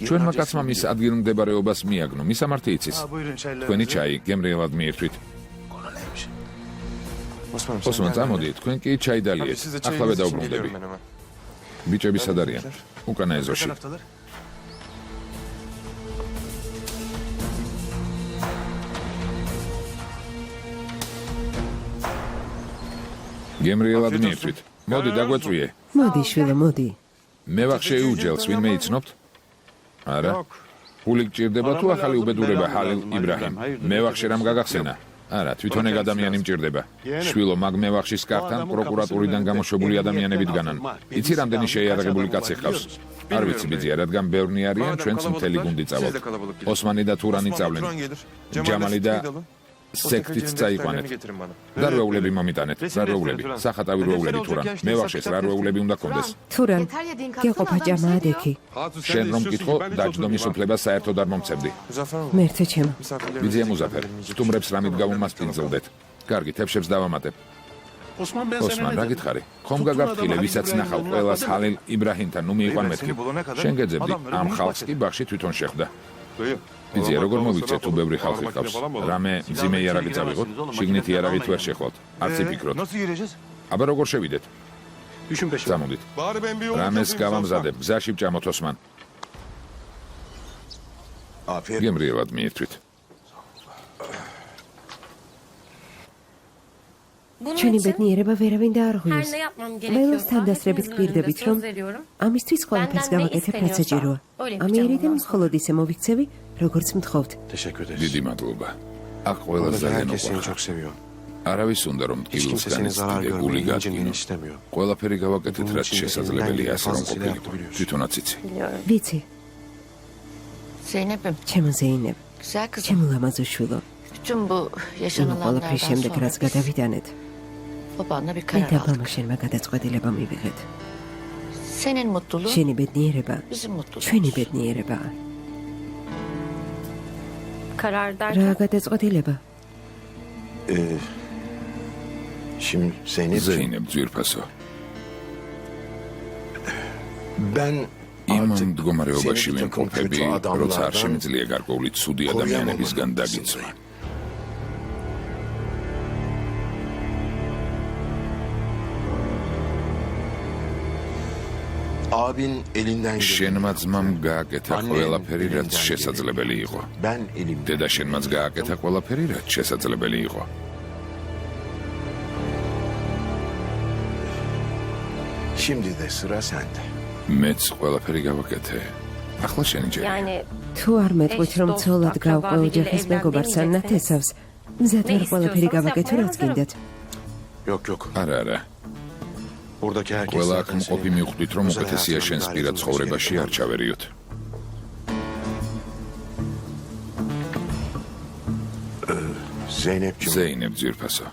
ჩვენმა კაცმა მის ადგილმდებარეობას მიაგნო, მისამართი იცის. თქვენი ჩაი გემრიელად მიირთვით. ოსმან, წამოდი, თქვენ კი ჩაი დალიეთ. ახლავე დაუბრუნდები. ბიჭები სად არიან? უკანა ეზოში. გემრიელად მიირთვით. მოდი, დაგვეწვიე. მოდი, შვილო, მოდი. მევახ შეიუჯელს, ვინმე იცნობთ? არა. ფული გჭირდება თუ ახალი უბედურება ჰალილ იბრაჰიმ? მე ვახში რამ გაგახსენა? არა, თვითონ ეგ ადამიანი მჭირდება. შვილო, მაგ მევახშის კართან პროკურატურიდან გამოშვებული ადამიანები დგანან. იცი რამდენი შეიარაღებული კაცი ხავს? არ ვიცი ბიძია, რადგან ბევრნი არიან, ჩვენც მთელი გუნდი წავალთ. ოსმანი და თურანი წავლენ. ჯამალი და სექტიც წაიყვანეთ. და როულები მომიტანეთ, რა როულები? სახატავი როულები თურან. მევახშეს რა როულები უნდა გქონდეს? თურან, გეყოფა ჭამაადექი. შენ რომ მკითხო, დაჯდომის უფლებას საერთოდ არ მომცემდი. მერტე ჩემო. ბიძია მუზაფერ, სტუმრებს რამით გავუმასპინძლდეთ. კარგი, თებშებს დავამატებ. ოსმან, რა გითხარი? ხომ გაგაფრთხილე, ვისაც ნახავ ყველას ჰალილ იბრაჰიმთან, ნუ მიიყვან მეთქი. შენ გეძებდი, ამ ხალხს კი ბაღში თვითონ შეხვდა. ბიძია, როგორ მოვიცე თუ ბევრი ხალხი ყავს? რამე მძიმე იარაღი წავიღოთ? შიგნით იარაღით ვერ შეხვალთ. არც იფიქროთ. აბა როგორ შევიდეთ? წამოდით. რამეს გავამზადებ, გზაში ვჭამოთ ოსმან. გემრიელად მიირთვით. ჩვენი ბედნიერება ვერავინ დაარღვიოს. ველოს თანდასრებით გვირდებით, რომ ამისთვის ყველაფერს გავაკეთებ, რაც საჭიროა. ამიერიდან მხოლოდ ისე მოვიქცევი, როგორც მთხოვთ. დიდი მადლობა. აქ ყველას ძალიან უყვარხარ. არავის უნდა რომ ტკივილს განიცდიდე გული გადგინო. ყველაფერი გავაკეთეთ, რაც შესაძლებელია, ასე რომ ყოფილიყო. თვითონაც იცი. ვიცი, Zeynep'im, ჩემო ზეინებ, güzel kızım. ჩემო ლამაზო შვილო. Bütün bu იმ yaşanılanlardan ყველაფრის შემდეგ, sonra რაც გადავიდანეთ, babanla bir მე karar და aldık. მამაშენმა გადაწყვეტილება მივიღეთ. Senin mutluluğun შენი ბედნიერება, bizim mutluluğumuz. ჩვენი ბედნიერებაა. Karar რა derken გადაწყვეტილება? Şimdi Zeynep, ზეინებ ძვირფასო. ben იმ მდგომარეობაში ვიმყოფები, როცა არ შემიძლია გარკვეული ცუდი ადამიანებისგან დაგიცვა. abin elinden შენმა ძმამ გააკეთა ყველაფერი, რაც შესაძლებელი იყო. ben elimden. დედა შენმაც გააკეთა ყველაფერი, რაც შესაძლებელი იყო. Şimdi de sıra sende. მეც ყველაფერი გავაკეთე. ახლა შენი ჯერია. yani თუ არ მეტყვით, რომ ცოლად გავყო ოჯახის მეგობარს ან ნათესავს, მზად ვარ ყველაფერი გავაკეთო, რაც გინდათ. Yok yok. არა, არა. Buradaki herkes ყველა აქ zaten მყოფი senin მიხვდით, რომ özel უკეთესია hayatına შენს dahil პირად olması ცხოვრებაში gerekiyor. არ ჩავერიოთ. Zeynep'ciğim, ზეინებ ძვირფასო.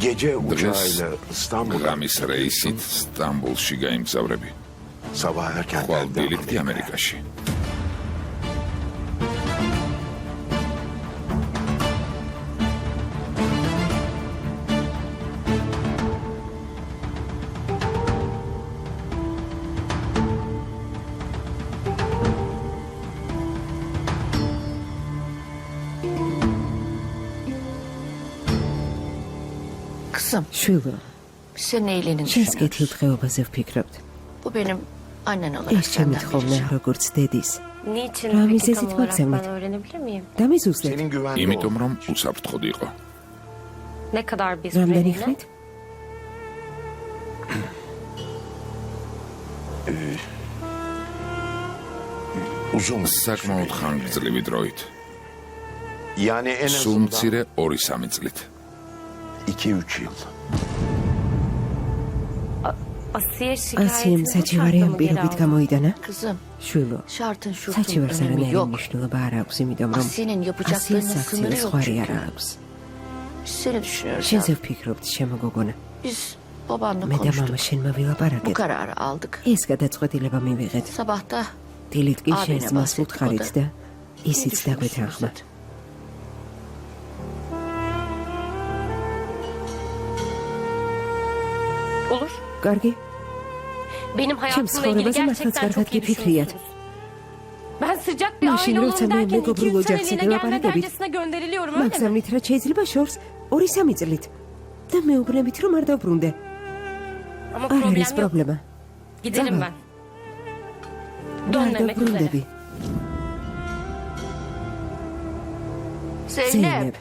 gece დღეს uçağıyla İstanbul'a ღამის რეისით სტამბულში გაიმგზავრები. sabah erkenden ხვალ de დილით Amerika'ya. ამერიკაში. Kızım, შვილო, senin iyiliğini შენს düşünüyoruz. კეთილდღეობაზე ვფიქრობთ. Bu benim annen olarak ეს ჩემი senden თხოვნა, bileceğim. როგორც დედის. niçin Ramiz peki esit tam olarak baksamit. ben öğrenebilir miyim? დამიზუსტეთ, Senin güvende იმიტომ ol. რომ უსაფრთხოდ იყო. Ne kadar bir რამდენი süreliğine? ხნით? Uzun. საკმაოდ ხანგრძლივი დროით. Yani en სულ azından მცირე 2-3 წლით. 2-3 yıl. Asiye ასიემ şikayetini bu საჩივარიან şartla mı geri პირობით aldın? გამოიდანა? Kızım, შვილო, şartın şurtun საჩივარს önemi არანაირი yok. მნიშვნელობა არ აქვს, იმიტომ რომ Asiye'nin ასიეს yapacaklarının sınırı საქციელს yok ხვარი çünkü. არ აქვს. Biz seni düşünüyoruz. შენზე ya. ვფიქრობთ, შემოგოგონა. Biz babanla მე და konuştuk. მამაშენმა Bu ვილაპარაკეთ. kararı aldık. ეს გადაწყვეტილება მივიღეთ. Sabahta დილით კი აბინა შენს მას ბასეთი უთხარით ყოდა. და ისიც ne დაგვეთანხმა. düşünüyorsunuz dedi. Olur. კარგი? Benim Kim hayatımla ilgili ცხოვრებაზე gerçekten მართლაც çok iyi კარგად გიფიქრიათ. düşünüyorsunuz. Ben sıcak bir Mაშინ, aile როცა olalım მე derken მეგობრულ 2-3 ოჯახზე seneliğine gelme ვილაპარაკებით, dercesine gönderiliyorum öyle mi? მაგზავნით რა შეიძლება შორს 2-3 წლით და მეუბნებით რომ არ დავბრუნდე. Ama არ არის problem yok. პრობლემა. Gidelim Tamam. ben. არ Dönmemek üzere. დაბრუნდები. Zeynep. ზეინებ,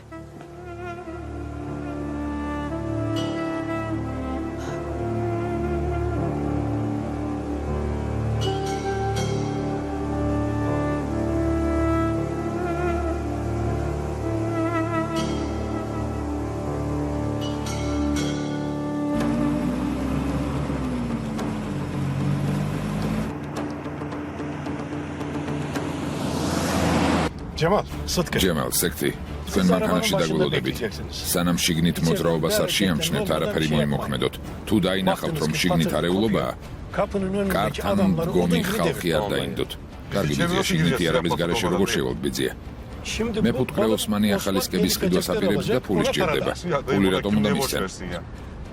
ჯემალ, სექტი, თქვენ მანქანაში დაგველოდებით. სანამ შიგნით მოძრაობას არ შეამჩნევთ, არაფერი მოიმოქმედოთ. თუ დაინახავთ, რომ შიგნით არეულობაა, კართან მდგომი ხალხი არ დაინდოთ. კარგი ბიძია, შიგნით იარაღის გარეშე როგორ შევალთ ბიძია? მეფუტკრე ოსმანი ახალისკების ყიდვას აპირებს და ფული სჭირდება. ფული რატომ უნდა მისცენ?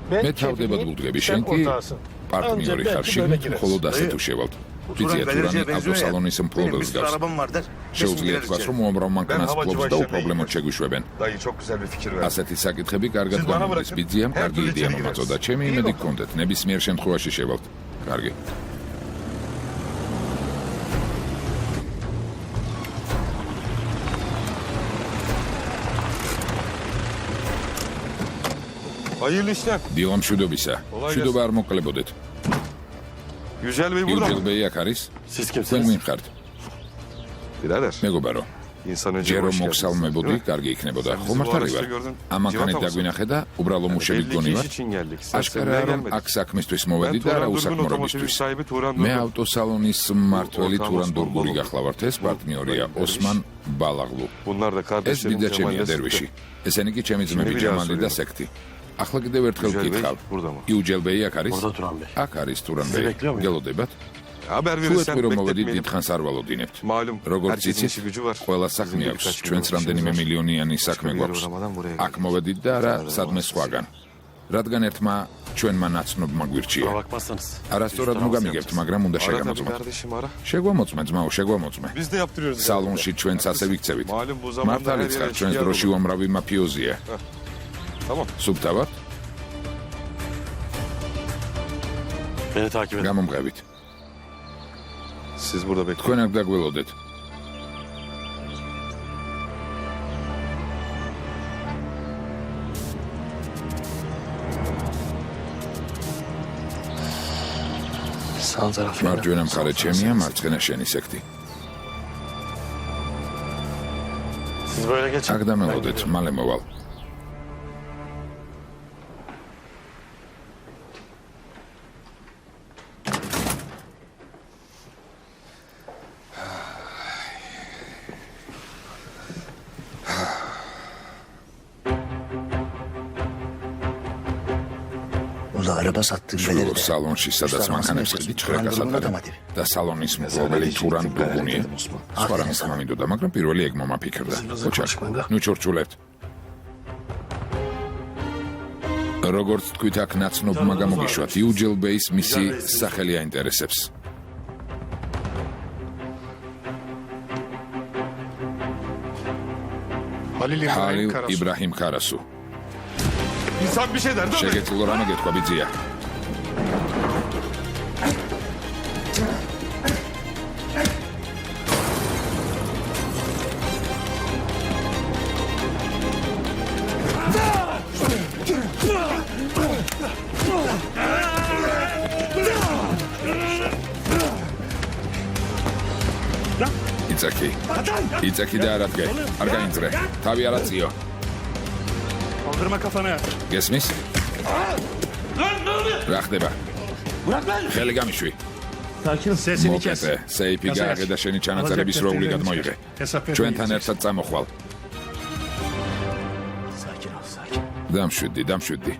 მე თავდებად ვუდგები, შენ კი პარტნიორი ხარ, შიგნით მხოლოდ ასე თუ შევალთ. ბიძია, თურანი ავტოსალონის მფლობელს გავს. შეუძლია თქვას, რომ უამრავ მანქანას ფლობს და უპრობლემოდ შეგვიშვებენ. ასეთი საკითხები კარგად გამოდის ბიძიამ, კარგი იდეა მომაწოდა. ჩემი იმედი გქონდეთ, ნებისმიერ შემთხვევაში შევალთ. კარგი. დილა მშვიდობისა. მშვიდობა არ მოკლებოდეთ. იუჯელბეი აქ არის? თქვენ ვინ ხართ? მეგობარო. ჯერო მოგსალმებოდი, კარგი იქნებოდა. ხომ მართალი ვარ? ამ მანქანით დაგვინახე და უბრალო მუშები გგონივარ. აშკარაა, რომ აქ საქმისთვის მოვედი და არა უსაქმრობისთვის. მე ავტოსალონის მმართველი თურან დურგური გახლავართ, ეს პარტნიორია ოსმან ბალაღლუ. ეს ბიძა ჩემია დერვიში. ესენი კი ჩემი ძმები ჯამალი და სექტი. ახლა კიდევ ერთხელ გითხავ. იუჯელბეი აქ არის? აქ არის თურანბეი. გელოდებათ? თუ ეთქვი რომ მოვედით, დიდხანს არ ვალოდინებთ. როგორც იცით, ყველა საქმე აქვს, ჩვენც რამდენიმე მილიონიანი საქმე გვაქვს. აქ მოვედით და არა სადმე სხვაგან. რადგან ერთმა ჩვენმა ნაცნობმა გვირჩია. არასწორად მოგამიგებთ, მაგრამ უნდა შეგამოწმოთ. შეგვამოწმე, ძმაო, შეგვამოწმე. სალონში ჩვენც ასე ვიქცევით. მართალიც ხარ, ჩვენს დროში უამრავი მაფიოზია. სუბტავართ? გამომყევით. თქვენ აქ დაგველოდეთ. მარჯვენა მხარე ჩემია, მარცხენა შენი სექტი. აქ დამელოდეთ, მალე მოვალ. სალონში, სადაც მანქანებს ხედი, ჩხრეკას ატარებ და სალონის მფლობელი თურან დურგუნია. სხვა რამის მამინდოდა, მაგრამ პირველი ეგ მომაფიქრდა. ოჩახ, ნუ ჩორჩულებთ. როგორც თქვით, აქ ნაცნობმა გამოგიშვათ, იუჯელბეის მისი სახელი აინტერესებს. ჰალილ იბრაჰიმ ხარასუ. შეგეძლო რამე გეთქვა ბიძია. იცაკი და არადგე, არ გაინძრე, თავი არაწიო. გესმის? რა ხდება? ხელი გამიშვი. მოკეთე, სეიფი გააღე და შენი ჩანაწერების როული გადმოიღე. ჩვენთან ერთად წამოხვალ. დამშვიდდი.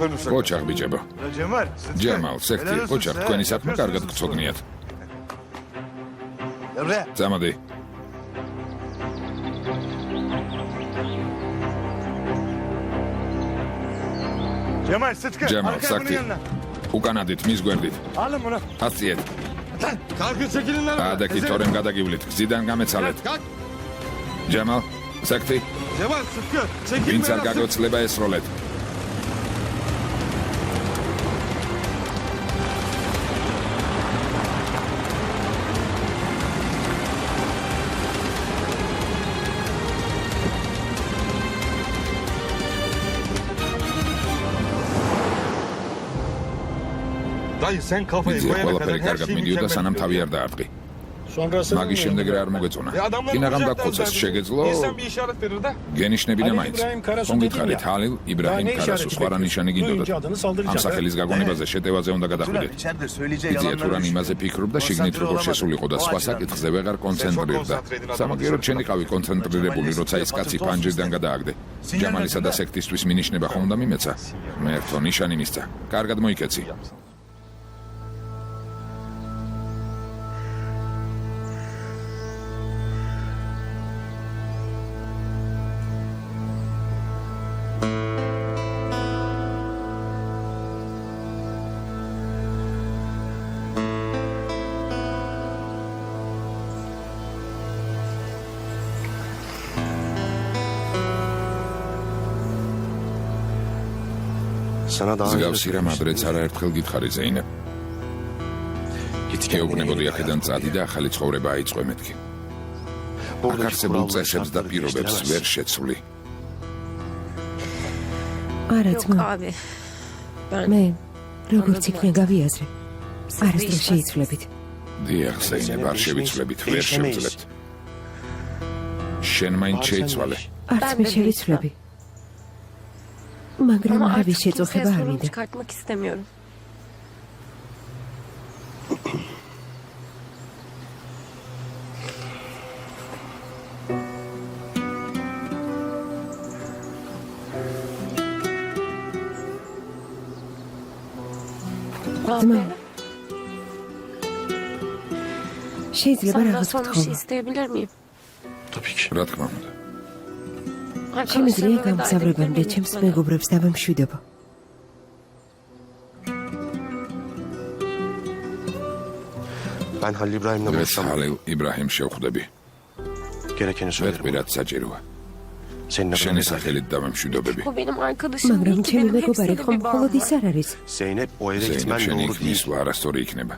ოჩახ ბიჭებო. ჯემალ, სექტი, ოჩახ, თქვენი საქმე კარგად გწოგნიათ. წამოდი. ჯემალ, საქტი. უკანადით, მის გვერდით. აციეთ. ადაკი თორემ გადაგივლით, გზიდან გამეცალეთ. ჯემალ, საქტი. ვინც არ გაგოცლება ესროლეთ. ბიძია, ყველაფერი კარგად მიდიოდა, სანამ თავი არ დაარტყი. მაგის შემდეგ რა არ მოგეწონა? კინაღამ დაგხოცეს, შეგეძლო? გენიშნებინა მაინც. ხომ გითხარით, ჰალილ იბრაჰიმ ქარასუს სხვა რა ნიშანი გინდოდათ? ამ სახელის გაგონებაზე შეტევაზე უნდა გადახვიდეთ. იცი თუ რან იმაზე ფიქრობ და შიგნით როგორ შესულიყო და სხვა საკითხზე ვეღარ კონცენტრირდა. სამაგიეროდ შენი ყავი კონცენტრირებული, როცა ის კაცი პანჯერიდან გადააგდე. ჯამალისა და სექტისთვის მინიშნება ხომ უნდა მიმეცა? მე ერთო ნიშანი მისცა. კარგად მოიქეცი. ზგავსი რამ ადრეც არაერთხელ გითხარი ზეინებ. გეუბნებოდი აქედან წადი და ახალი ცხოვრება აიწყო მეთქი. აქ არსებულ წესებს და პირობებს ვერ შეცვლი. არა ძმა, მე როგორც იქნა გავიაზრე, არასდროს შეიცვლებით. დიახ ზეინებ, არ შევიცვლებით, ვერ შევძლებთ. შენ მაინც შეიცვალე. არც მე შევიცვლები. მაგრამ არავის შეწუხება არ მინდა. Çıkartmak istemiyorum. ძმა, შეიძლება Senden რაღაც son bir şey ვთხოვო. isteyebilir miyim? რა თქმა უნდა. შემიძლია გამგზავრებამდე ჩემს მეგობრებს დავამშვიდობო. Ben Halil İbrahim'le დღეს buluşsam ჰალილ იბრაჰიმ შევხვდები. gerekeni söylerim. ვეთქვი საჭიროა. Seninle შენი beraber. სახელით დავამშვიდობები. O benim arkadaşım მაგრამ değil ki ჩემი benim მეგობარი hepsiyle ხომ bir bağım მხოლოდ ის var. არ არის. Zeynep o eve ზეინებ gitmen შენი doğru იქნის değil. არასწორი იქნება.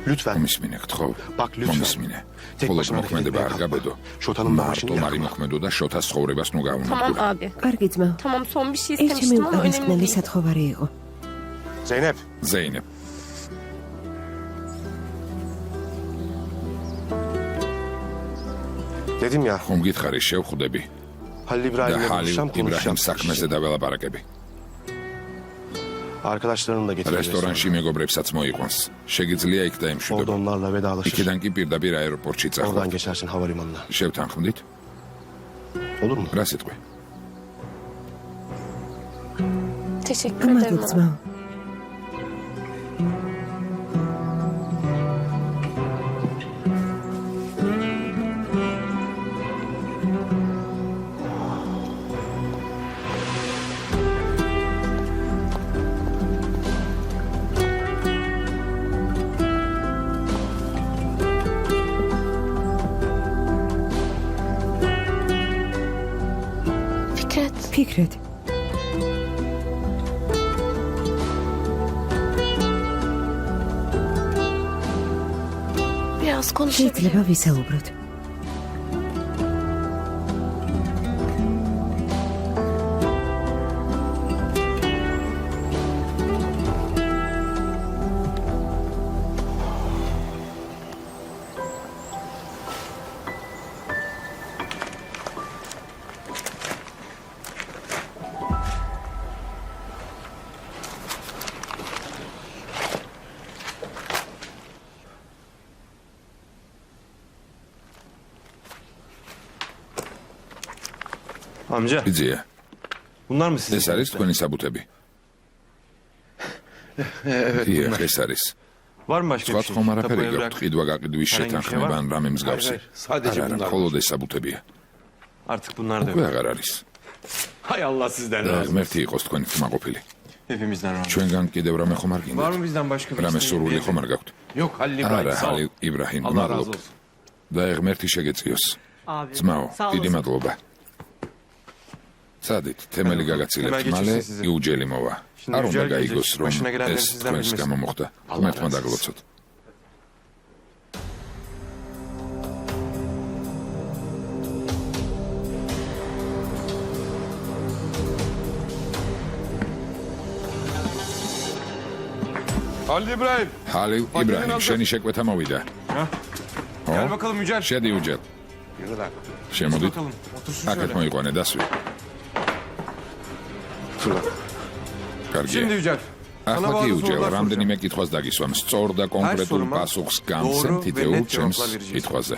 Lütfen. მომისმინე გთხოვ. Bak lütfen. მომისმინე. Tek ხოლო başına მოქმედება არ hareket etmeye გაბედო. kalkma. Şotanın maaşını მარტო მარი yakma. მოქმედო და შოთას ცხოვრებას ნუ Tamam გაუნადგურე. abi. კარგი ძმა, Tamam son bir şey ეს ჩემი istemiştim ama önemli უკანასკნელი değil. სათხოვარი იყო. Zeynep. ზეინებ, Dedim ya ხომ გითხარი შევხვდები Halil და İbrahim'le ჰალილ buluşsam იბრაჰიმ konuşacağım. საქმეზე დაველაპარაკები. Arkadaşlarını da getireceğiz. რესტორანში მეგობრებსაც მოიყვანს. შეგიძლია იქ Orada დაემშვიდობა. onlarla vedalaşır. იქიდან კი პირდაპირ აეროპორტში წახვიდ. Oradan geçersin havalimanına. შევთანხმდით? Olur mu? რა სიტყვი? Teşekkür ederim მადლობ abi. ძმა. Fikret. ფიქრეთ, Biraz konuşabilir შეიძლება ვისაუბროთ. Amca, ბიძია, bunlar mı sizin? ეს არის თქვენი საბუთები. დიახ, ეს არის. Var mı başka სხვა bir şey? ხომ არაფერი Tapu გაქვთ, evrak. ყიდვა გაყიდვის Herhangi bir şey შეთანხმება var ან mı? რამე მსგავსი. Hayır, sadece არა, bunlar მხოლოდ var. ეს საბუთებია. Artık bunlar da უკვე yok. აღარ არის. Hay Allah sizden და razı olsun. ღმერთი იყოს თქვენი ხმაყოფილი. Hepimizden razı olsun. ჩვენგან კიდევ რამე ხომ არ Var გინდათ? mı bizden başka bir რამე isteğin, სურვილი diyeceğim? ხომ არ გაქვთ? Yok Halil İbrahim, არა, sağ ol. ჰალილ იბრაჰიმ, Allah razı მადლობ. olsun. და ღმერთი შეგეწიოს. Abi. ძმაო, sağ დიდი olasın. მადლობა. წადით, თემელი გაგაცილებთ, თემელი მალე გეჩვენე sizin. იუჯელი მოვა. Şimdi არ უნდა Yücel გაიგოს, gelecek. რომ Başına gelenleri ეს sizden თქვენს bilmesin. გამო მოხდა. Allah ღმერთმა razı olsun. დაგლოცოთ. Halil İbrahim. ჰალილ იბრაჰიმ, შენი შეკვეთა მოვიდა. Gel bakalım Yücel. შედი უჯელ. Yürü lan. შემოდით. Bakalım. Otursun აქეთ şöyle. მოიყვანე დასვი. Fırla. კარგია. Şimdi Yücel. Sana ახლა კი bazı უჯელ, sorular რამდენიმე კითხვას დაგისვამ. სწორ და კონკრეტულ soruma პასუხს doğru გამცემ ve თითოეულ net ჩემს cevaplar vereceğiz. კითხვაზე.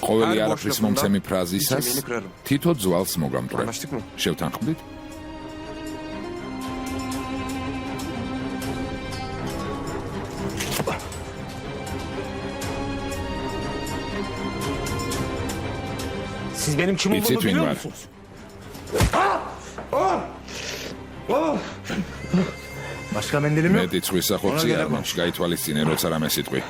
ყოველი Her არაფრის boş მომცემი lafında ფრაზისას içeriğini kırarım. თითო ძვალს მოგამტვრე. Anlaştık mı? შევთანხმდით? Siz benim kim იცით olduğumu ვინ biliyor ვარ? musunuz? Başka mendilim yok. მეტი ცხვრის სახორცი არ მაქვს, გაითვალისწინე, როცა რამე სიტყვი.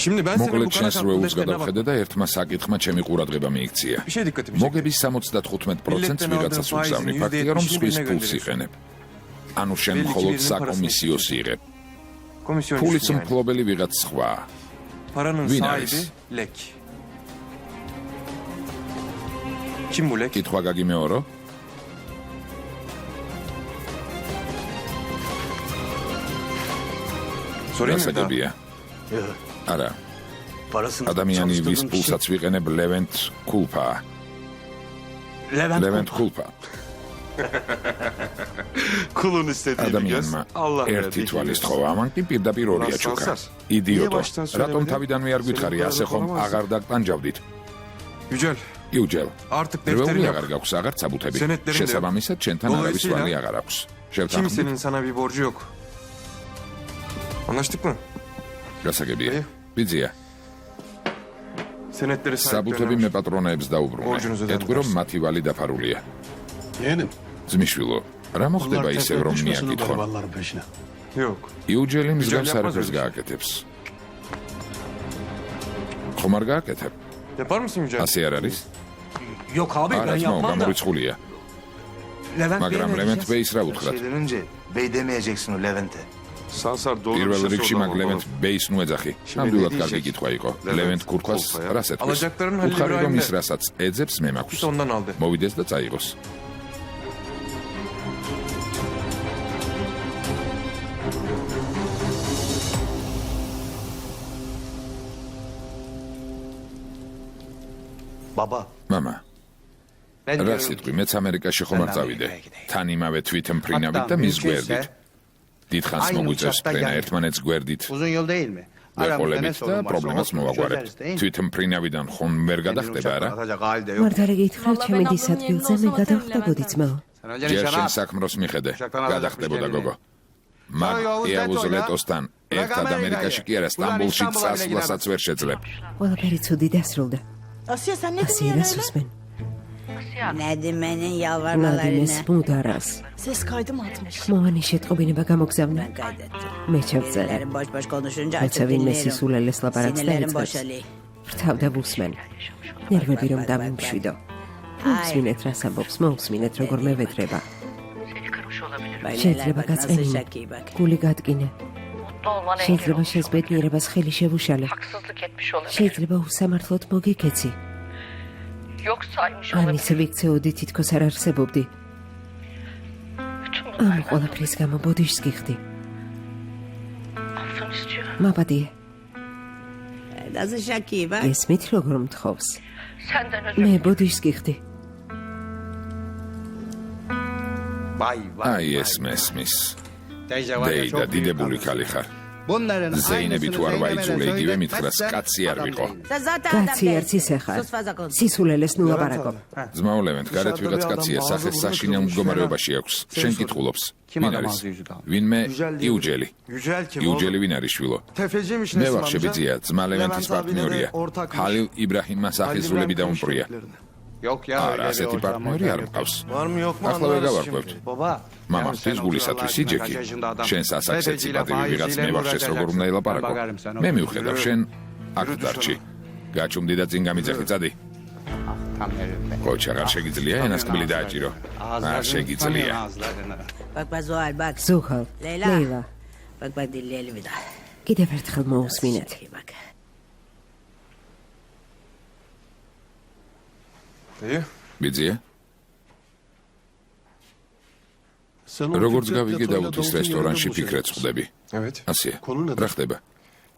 Şimdi ben seni bu მოკლედ kara შენს kartlı როულს defterine bak. გადავხედე და ერთმა საკითხმა ჩემი ყურადღება მიიქცია. Bir şey dikkatimi çekti. მოგების 75%-ს Milletden ვიღაცას aldığın უგზავნი, faizin ფაქტია რომ %70-ini სხვის birine ფულს gönderiyorsun. იყენებ. ანუ შენ Belli ki მხოლოდ birinin საკომისიოს იღებ. Komisyon ფულის düştü yani. მფლობელი ვიღაც სხვა. Paranın Win sahibi Alice. Lek. Kim bu Lek? კითხვა გაგიმეორო? Sorayım mı daha? გასაგებია. არა, Parasını ადამიანი ვის çalıştırdığım kişi ფულსაც ვიყენებ ლევენტ კულფაა. ლევენტ კულფა. Kulun istediğini göz. ადამიანმა Allah ერთი თვალის თხოვა, ამან კი პირდაპირ ორია ჩუქა. იდიოტო. რატომ თავიდანვე არ გითხარი, ასე ხომ აღარ დაგტანჯავდით? Yücel, იუჯელ. artık defterin რეული yok. აღარ გაქვს აღარ საბუთები. Senetlerin de yok. შესაბამისად, ჩვენთან არავის Dolayısıyla ვალი აღარ აქვს. შევთანხმდით? Kimsenin sana bir borcu yok. Anlaştık mı? გასაგებია. Ე? ბიძია. Senetleri საბუთები sahiplerine მე პატრონეებს დაუბრუნე. ორჯონზე ეთქვი რომ დამდგარს. მათი ვალი დაფარულია. Yeğenim. ძმისშვილო, რა მოხდება Bunlar ისევ რომ tekrar düşmesin o მიაკითხო? garibanların peşine. yok. იუჯელი მსგავს Yücel არაფერს yapmaz გააკეთებს. ხომ არ გააკეთებ? Yapar mısın Yücel? ასე არ არის? Yok abi არა, ben ძმაო, yapmam da. გამორიცხულია. Levent მაგრამ Bey'e ne ლევენტ diyeceğiz? ბეის რა უთხრათ? Şeyden önce bey demeyeceksin o Levent'e. Sansar doğru bir პირველ şey რიგში მაგ sordu ama ლევენტ ბეის ნუ ეძახი. ნამდვილად კარგი კითხვა იყო. ლევენტ კურქვას რას ეთქვის? Alacakların Halil უხარი რომ İbrahim'de. ის რასაც ეძებს მე მაქვს. Git ondan aldı. მოვიდეს და წაიღოს. Baba. მამა, Ben რა diyorum სიტყვი, ki, მეც ამერიკაში ხომ არ წავიდე. თან იმავე თვითმფრინავით და hatta მის mümkünse გვერდით. დიდხანს aynı მოგვიწევს uçakta ფრენა geldik. ერთმანეთს გვერდით. Uzun yol değil mi? Aramızda ne ვეყოლებით და sorun varsa პრობლემას onu მოვაგვარებთ. çözeriz değil mi? თვითმფრინავიდან ხომ ვერ Kendini გადახტება uçaktan რა? atacak halde yok. მართალი გითხრა, ჩემი ვალა, დისადგილზე მე ბენაბნი, გადავხდებოდი ძმაო. Sen önce ჯერ nişan შენ at. საქმროს მიხედე. Uçaktan გადახტებოდა alacakmış გოგო. kendini. მაგ Yavuz ეავუზ Leto'yla ლეტოსთან ერთად Amerikაში ამერიკაში კი არა, Ulan სტამბოლში İstanbul'a bile წასვლასაც ვერ შეძლებ. ყველაფერი ცუდი დასრულდა. Asya sen ne ასე dinliyorsun რას öyle? უსმენ? Nedime'nin ნადიმეს yalvarmalarını მუდარას. Ses kaydı mı atmış? მოვანი შეტყობინება გამოგზავნა. kaydettim. მე ჩავწერე. Sinirlerim boş boş konuşunca როცა açıp ვინმე dinliyorum. სისულელეს ლაპარაკს Sinirlerim დაიწყებს. boşalıyor. ვრთავ და ვუსმენ. ნერვები რომ დამიმშვიდო. მოусმინეთ რას ამბობს, მოусმინეთ როგორ მევედრება. Böyleler შეიძლება bak nasıl გაწენინე. şaki bak. გული გადგინე. შეიძლება შენს ბედნიერებას ხელი შევუშალე. შეიძლება უსამართლოდ მოგიქეცი. ან ისე ვიქცეოდი თითქოს არ არსებობდი. ამ ყველაფრის გამო ბოდიშს გიხდი. მაბადია, Nasıl şaki bak. ესმით როგორ მთხოვს. მე ბოდიშს გიხდი. Vay vay. აი ეს მესმის. Teyze var ya დეიდა çok büyük დიდებული kadınsın. ქალი ხარ. Bunların ზეინები თუ არ aynısını ვაიძულე Zeynep'e იგივე söyle, მითხრას ben კაცი არ adam ვიყო. değilim. Sen zaten adam კაცი değilsin. არც ისე ხარ. Sus fazla konuş. სისულელეს ნუ ლაპარაკო. ძმაო ლევენტ, გარეთ ვიღაც კაცია, სახეს საშინელ მდგომარეობაში აქვს. შენ კითხულობს. ვინ არის? ვინმე იუჯელი. Yücel kim იუჯელი ვინ არის შვილო? Tefeciymiş მე ვარ შებიძია, ძმა ლევენტის პარტნიორია. ჰალილ იბრაჰიმმა სახესულები დაუმპრია. Yok ya არა, öyle bir ასეთი ortam პარტნიორი არ mყავს. Var mı yok mu ახლა ვერ გავარკვევთ. Baba. მამახთვის გულისათვის იჯექი. შენს ასაკზე ციპატივი ვიღაც მე ვახშეს როგორ უნდა ელაპარაკო. მე მივხედავ შენ აქ დარჩი. გაჩუმდი და წინ გამიძახი წადი. Tam yerinde. ყოჩ აღარ შეგიძლია ენას კბილი დააჭირო. არ შეგიძლია. Bak bak Zuhal bak. ზუხალ, Leyla. ლეილა, Bak bak dinleyelim bir daha. კიდევ ერთხელ მოусმინეთ. Şaki bak. Dayı, ბიძია? როგორც გავიგე დაუთის რესტორანში ფიქრეთ ხვდები. ასია, რა ხდება?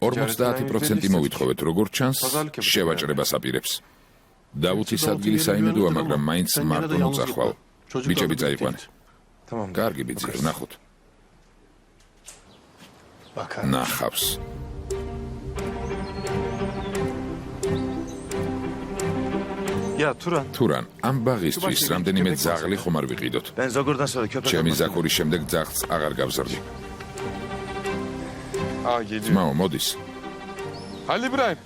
50% მოვითხოვეთ, როგორც ჩანს, შევაჭრებას აპირებს. დაუთის ადგილი საიმედოა, მაგრამ მაინც მარტო მოწახვალ. ბიჭები წაიყვანეთ. კარგი ბიძი, ვნახოთ. ნახავს. თურან, ამ ბაღისთვის რამდენიმე ძაღლი ხომ არ ვიყიდოთ. ჩემი ზაქურის შემდეგ ძაღლს აღარ გავზრდი. ძმაო, მოდის.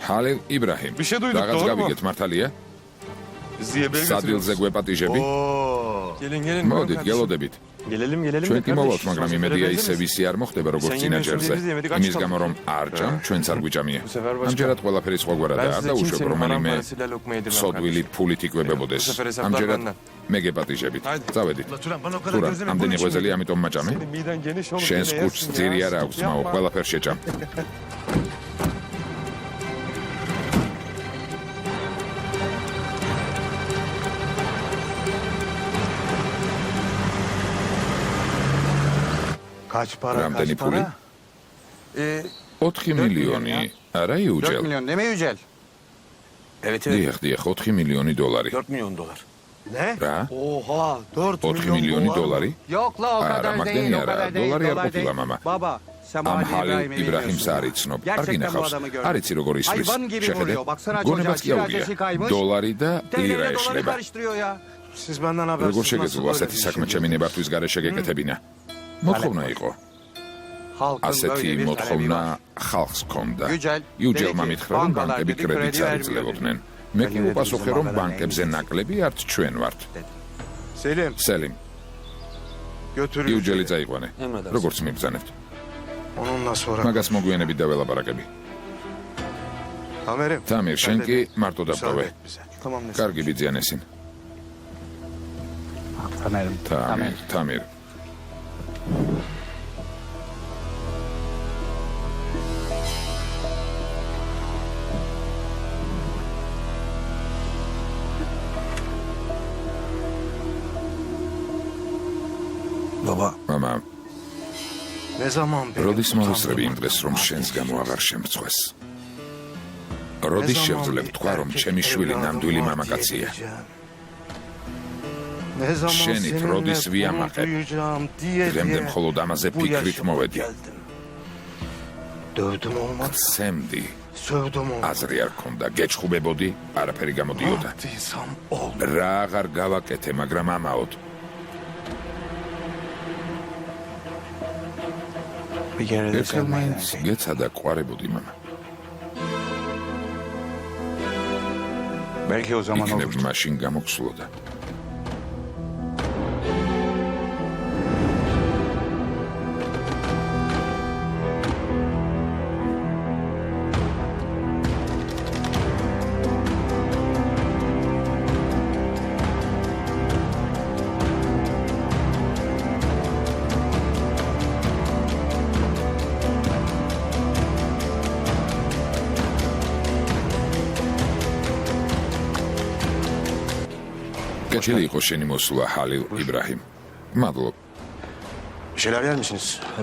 ჰალილ იბრაჰიმ. რაღაც გავიგეთ, მართალია? სადილზე გვეპატიჟები? მოდით, გელოდებით. ჩვენ კი მოვალთ, მაგრამ იმედია ისე ვისი არ მოხდება, როგორც წინა ჯერზე. იმის გამო, რომ არ ჭამ, ჩვენც არ გვიჭამია. ამჯერად ყველაფერი სხვაგვარადაა, არ დაუშვებ, რომელიმე სოდვილი ფულით იკვებებოდეს. ამჯერად მე გეპატიჟებით. წავედით. თურან, ამდენი ღვეზელი, ამიტომ მაჭამე? შენს კუჩს ძირი არ აქვს, მაო, ყველაფერს შეჭამ. რამდენი ფული? 4 მილიონი. არა იუჯელ. 4 milyon değil mi Yücel? დიახ, 4 მილიონი დოლარი. 4 milyon dolar. რა? Oha 4 მილიონი დოლარი? Yok la o არა, kadar değil, მაგდენი o არა, kadar değil. დოლარი არ dolar ყოფილა, değil. მამა. Baba, sen ამ bana ჰალილ İbrahim'i იბრაჰიმს veriyorsun. არ იცნობ. არ Gerçekten bu გინახავს. adamı gördüm. არ იცი როგორ ისვრის. Hayvan gibi შეხედე. vuruyor. Baksana გონებას çocuğa კი აუგია. kiracesi kaymış. დოლარი და ლირა Devlet doları ეშლება. karıştırıyor ya. Siz benden habersiz როგორ შეგეძლო ასეთი საქმე ჩემი ნებართვის გარეშე გეკეთებინა? მოთხოვნა იყო. ასეთი მოთხოვნა ხალხს ჰქონდა. იუჯელმა მითხრა, რომ ბანკები კრედიტს არ იძლეოდნენ. მე კი უპასუხე, რომ ბანკებზე ნაკლები არც ჩვენ ვართ. სელიმ, იუჯელი წაიყვანე. როგორც მიბრძანებთ. მაგას მოგვიანებით დაველაპარაკები. თამირ, შენ კი მარტო დაბავე. კარგი ბიძიანესინ. თამირ. მამა, როდის მოვისწრები იმ დღეს, რომ შენს გამო აღარ შემრცხვეს? როდის შევძლებ თქვა, რომ ჩემი შვილი ნამდვილი მამაკაცია? შენით როდის ვიამაყებ? დღემდე მხოლოდ ამაზე ფიქრით მოვედი. გცემდი. აზრი არ ქონდა, გეჩხუბებოდი, არაფერი გამოდიოდა. რა აღარ გავაკეთე, მაგრამ ამაოდ. ერთხელ მაინც გეცადა ყვარებოდი, მამა. იქნებ მაშინ გამოგსულოდა. გაჭირი იყო შენი მოსვლა, ჰალილ იბრაჰიმ. მადლობ.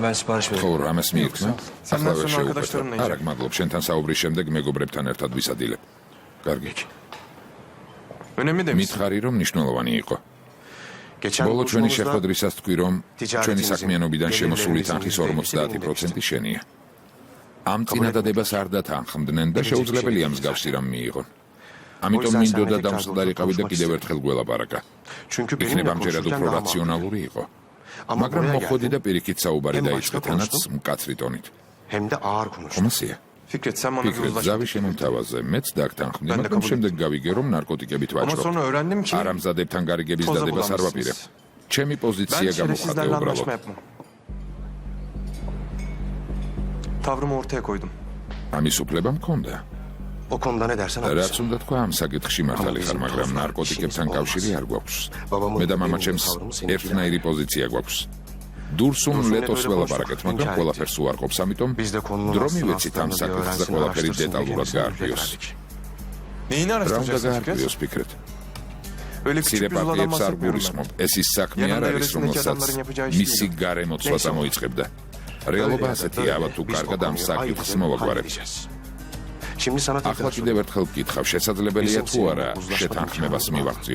Ben sipariş ხო, რამეს მიირთმე? ახლა ვერ შეუყვეთ. არა, მადლობ, შენთან საუბრის შემდეგ მეგობრებთან ერთად ვისადილებ. კარგი. მითხარი, რომ მნიშვნელოვანი იყო. ბოლო ჩვენი შეხვედრისას თქვი, რომ ჩვენი საქმიანობიდან შემოსული თანხის 50% შენია. ამ წინადადებას არ დათანხმდნენ და შეუძლებელია მსგავსი რამ მიიღონ. ამიტომ მინდოდა დამწყდარიყავი და კიდევ ერთხელ გველაპარაკა. იქნება ამჯერად უფრო რაციონალური იყო. მაგრამ მოხვედი და პირიქით საუბარი დაიწყე თანაც მკაცრი ტონით. ხომასია? ფიქრეთ ზავი შემომთავაზე, მეც დაგთანხმდი, მაგრამ შემდეგ გავიგე, რომ ნარკოტიკებით ვაჭრობ. არამზადებთან გარიგების დადებას არ ვაპირებ. ჩემი პოზიცია გამოხატე უბრალოდ. ამის უფლება მქონდა. რაც უნდა თქვა ამ საკითხში მართალი ხარ, მაგრამ ნარკოტიკებთან კავშირი არ გვაქვს. მე და მამა ჩემს ერთნაირი პოზიცია გვაქვს. დურსუმ ლეტოს ველაპარაკეთ, მაგრამ ყველაფერს უარყოფს, ამიტომ დრო მივეცით ამ საკითხს და ყველაფერი დეტალურად გაარკვიოს. რა უნდა გაარკვიოს ფიქრეთ? მცირე პარტიებს არ გულისხმობ. ეს ის საქმე არ არის, რომელსაც მისი გარემო ცოტა მოიწყებდა. რეალობა ასეთია, აბა თუ კარგად ამ საკითხს მოვაგვარებ. ახლა კიდევ ერთხელ ვკითხავ, შესაძლებელია თუ არა შეთანხმებას მივაღწიო.